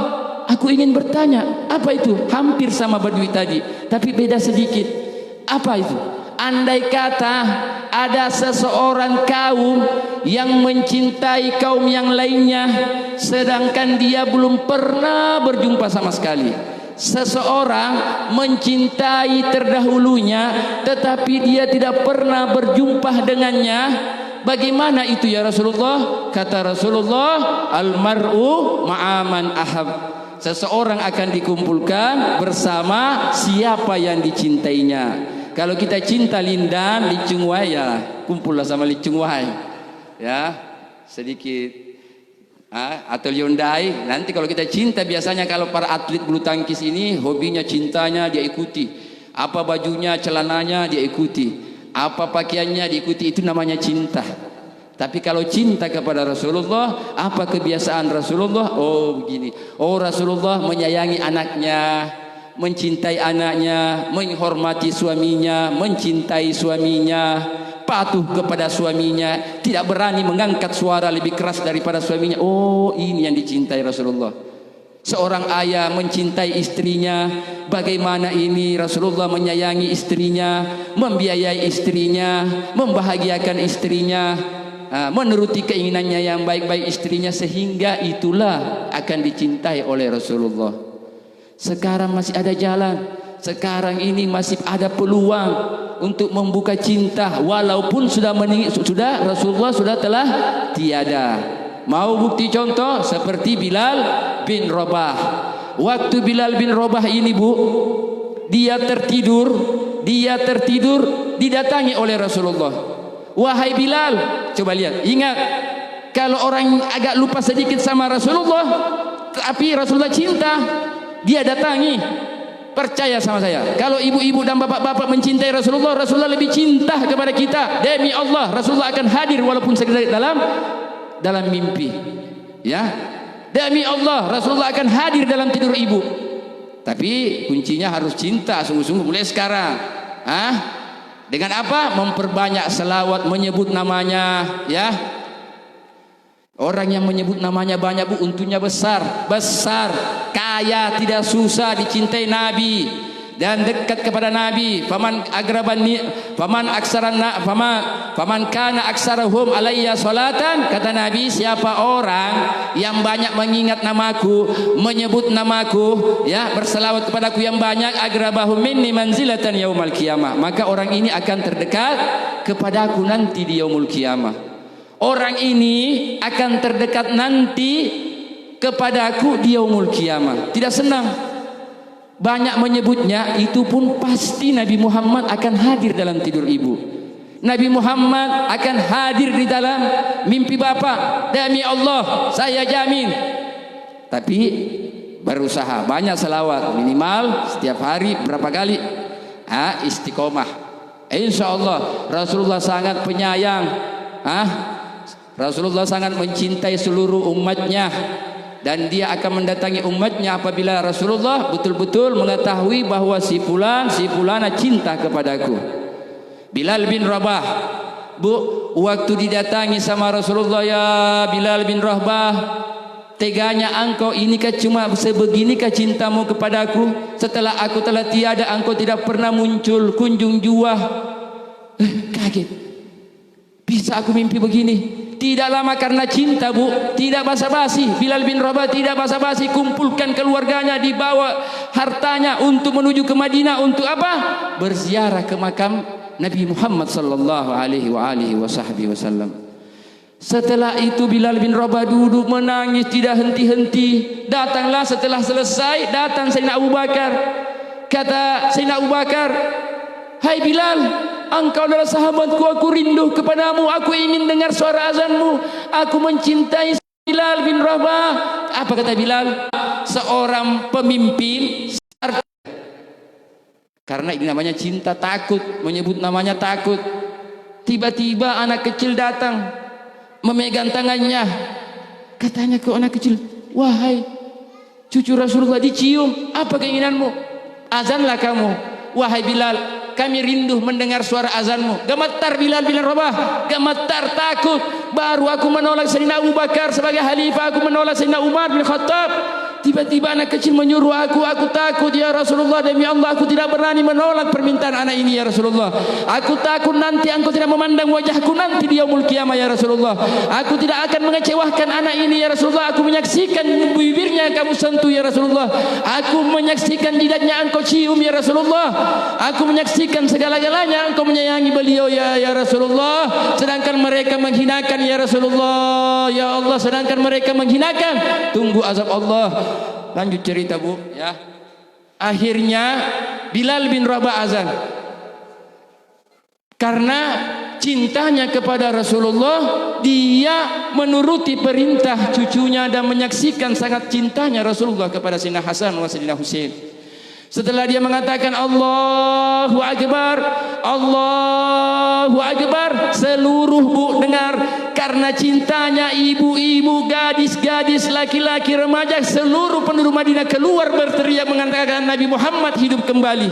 aku ingin bertanya. Apa itu? Hampir sama Badui tadi, tapi beda sedikit. Apa itu? Andai kata ada seseorang kaum yang mencintai kaum yang lainnya, sedangkan dia belum pernah berjumpa sama sekali. Seseorang mencintai terdahulunya, tetapi dia tidak pernah berjumpa dengannya. Bagaimana itu ya Rasulullah? Kata Rasulullah, al-mar'u ma'aman ahab. Seseorang akan dikumpulkan bersama siapa yang dicintainya. Kalau kita cinta Lindan, Lee Chung Wai, ya kumpullah sama Lee Chung Wai, ya sedikit, atau Hyundai. Nanti kalau kita cinta, biasanya kalau para atlet bulu tangkis ini hobinya cintanya dia ikuti, apa bajunya, celananya dia ikuti, apa pakaiannya diikuti, itu namanya cinta. Tapi kalau cinta kepada Rasulullah, apa kebiasaan Rasulullah? Oh begini, oh Rasulullah menyayangi anaknya, mencintai anaknya, menghormati suaminya, mencintai suaminya, patuh kepada suaminya, tidak berani mengangkat suara lebih keras daripada suaminya. Oh, ini yang dicintai Rasulullah. Seorang ayah mencintai istrinya, bagaimana ini Rasulullah menyayangi istrinya, membiayai istrinya, membahagiakan istrinya, menuruti keinginannya yang baik-baik istrinya, sehingga itulah akan dicintai oleh Rasulullah. Sekarang masih ada jalan, sekarang ini masih ada peluang untuk membuka cinta, walaupun sudah Rasulullah sudah telah tiada. Mau bukti contoh? Seperti Bilal bin Rabah. Waktu Bilal bin Rabah ini, Bu, dia tertidur, didatangi oleh Rasulullah. Wahai Bilal, coba lihat, ingat, kalau orang agak lupa sedikit sama Rasulullah, tapi Rasulullah cinta, dia datangi. Percaya sama saya, kalau ibu-ibu dan bapak-bapak mencintai Rasulullah, Rasulullah lebih cinta kepada kita. Demi Allah, Rasulullah akan hadir walaupun sekedar dalam mimpi. Ya, demi Allah, Rasulullah akan hadir dalam tidur ibu. Tapi kuncinya harus cinta sungguh-sungguh mulai sekarang. Dengan apa? Memperbanyak selawat, menyebut namanya, ya. Orang yang menyebut namanya banyak, Bu, untungnya besar, kaya, tidak susah, dicintai Nabi dan dekat kepada Nabi. Faman kana aksarahum alayya salatan, kata Nabi, siapa orang yang banyak mengingat namaku, menyebut namaku, ya, berselawat kepadaku yang banyak, agrabahum minni manzilatan yaumal qiyamah, maka orang ini akan terdekat kepadaku nanti di yaumul qiyamah. Orang ini akan terdekat nanti kepadaku di yaumul qiyamah. Tidak senang, banyak menyebutnya, itu pun pasti Nabi Muhammad akan hadir dalam tidur ibu. Nabi Muhammad akan hadir di dalam mimpi bapak. Demi Allah, saya jamin. Tapi berusaha banyak selawat, minimal setiap hari berapa kali, istiqomah. Insya Allah Rasulullah sangat penyayang, Rasulullah sangat mencintai seluruh umatnya, dan dia akan mendatangi umatnya apabila Rasulullah betul-betul mengetahui bahwa si fulana cinta kepadaku. Bilal bin Rabah, Bu, waktu didatangi sama Rasulullah, ya Bilal bin Rabah, Teganya engkau, inikah cuma sebeginikah cintamu kepadaku? Setelah aku telah tiada, engkau tidak pernah muncul kunjung jua. Kaget. Bisa aku mimpi begini? Tidak lama karena cinta, Bu. Tidak basa-basi. Bilal bin Rabah tidak basa-basi, kumpulkan keluarganya, dibawa hartanya untuk menuju ke Madinah. Untuk apa? Berziarah ke makam Nabi Muhammad sallallahu alaihi wasallam. Setelah itu Bilal bin Rabah duduk menangis tidak henti-henti. Datanglah setelah selesai, datang Sayyidina Abu Bakar. Kata Sayyidina Abu Bakar, "Hai Bilal, engkau adalah sahabatku, aku rindu kepadamu, aku ingin dengar suara azanmu. Aku mencintai Bilal bin Rabah." Apa kata Bilal? Seorang pemimpin, karena ini namanya cinta, takut, menyebut namanya takut. Tiba-tiba anak kecil datang, memegang tangannya. Katanya ke anak kecil, "Wahai cucu Rasulullah," dicium, "apa keinginanmu?" "Azanlah kamu." "Wahai Bilal, kami rindu mendengar suara azanmu." Gemetar Bilal bin Rabah, gemetar, takut. Baru aku menolak Sayyidina Abu Bakar sebagai khalifah, aku menolak Sayyidina Umar bin Khattab. Tiba-tiba anak kecil menyuruh aku takut ya Rasulullah, demi Allah aku tidak berani menolak permintaan anak ini ya Rasulullah. Aku takut nanti engkau tidak memandang wajahku nanti di yaumul qiyamah ya Rasulullah. Aku tidak akan mengecewakan anak ini ya Rasulullah. Aku menyaksikan bibirnya kamu sentuh ya Rasulullah. Aku menyaksikan jidatnya engkau cium ya Rasulullah. Aku menyaksikan segala-galanya engkau menyayangi beliau ya Rasulullah. Sedangkan mereka menghinakan ya Rasulullah. Ya Allah, sedangkan mereka menghinakan. Tunggu azab Allah. Lanjut cerita, Bu, ya. Akhirnya Bilal bin Rabah azan. Karena cintanya kepada Rasulullah, dia menuruti perintah cucunya dan menyaksikan sangat cintanya Rasulullah kepada Sayyidina Hasan wa Sayyidina Husain. Setelah dia mengatakan Allahu Akbar, Allahu Akbar, seluruh Bu dengar, karena cintanya ibu-ibu, gadis-gadis, laki-laki, remaja, seluruh penduduk Madinah keluar berteriak mengatakan Nabi Muhammad hidup kembali.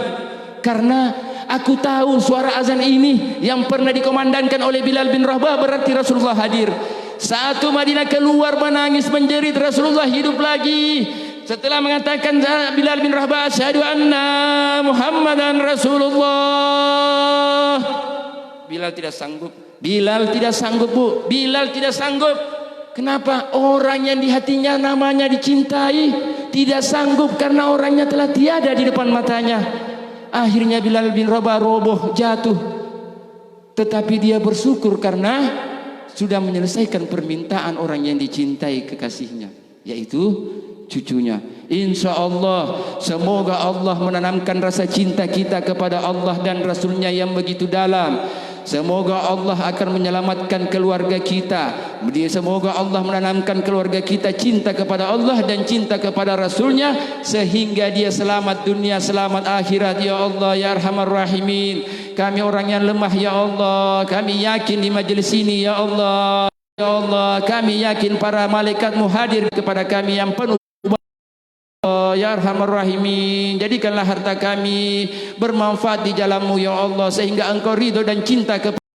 Karena aku tahu suara azan ini yang pernah dikomandangkan oleh Bilal bin Rabah, berarti Rasulullah hadir. Satu Madinah keluar menangis menjerit, Rasulullah hidup lagi. Setelah mengatakan Bilal bin Rabah, asyhadu anna Muhammadan Rasulullah, Bilal tidak sanggup. Bilal tidak sanggup, Bu. Bilal tidak sanggup. Kenapa? Orang yang di hatinya namanya dicintai tidak sanggup karena orangnya telah tiada di depan matanya. Akhirnya Bilal bin Rabah roboh, jatuh. Tetapi dia bersyukur karena sudah menyelesaikan permintaan orang yang dicintai kekasihnya, yaitu cucunya. Insya Allah, semoga Allah menanamkan rasa cinta kita kepada Allah dan Rasulnya yang begitu dalam. Semoga Allah akan menyelamatkan keluarga kita. Semoga Allah menanamkan keluarga kita cinta kepada Allah dan cinta kepada Rasulnya, sehingga dia selamat dunia, selamat akhirat. Ya Allah, ya Arhamar Rahimin. Kami orang yang lemah ya Allah. Kami yakin di majelis ini ya Allah. Ya Allah, kami yakin para malaikatmu hadir kepada kami yang penuh. Ya Arhamar Rahimin, jadikanlah harta kami bermanfaat di jalanmu ya Allah, sehingga engkau ridho dan cinta kepada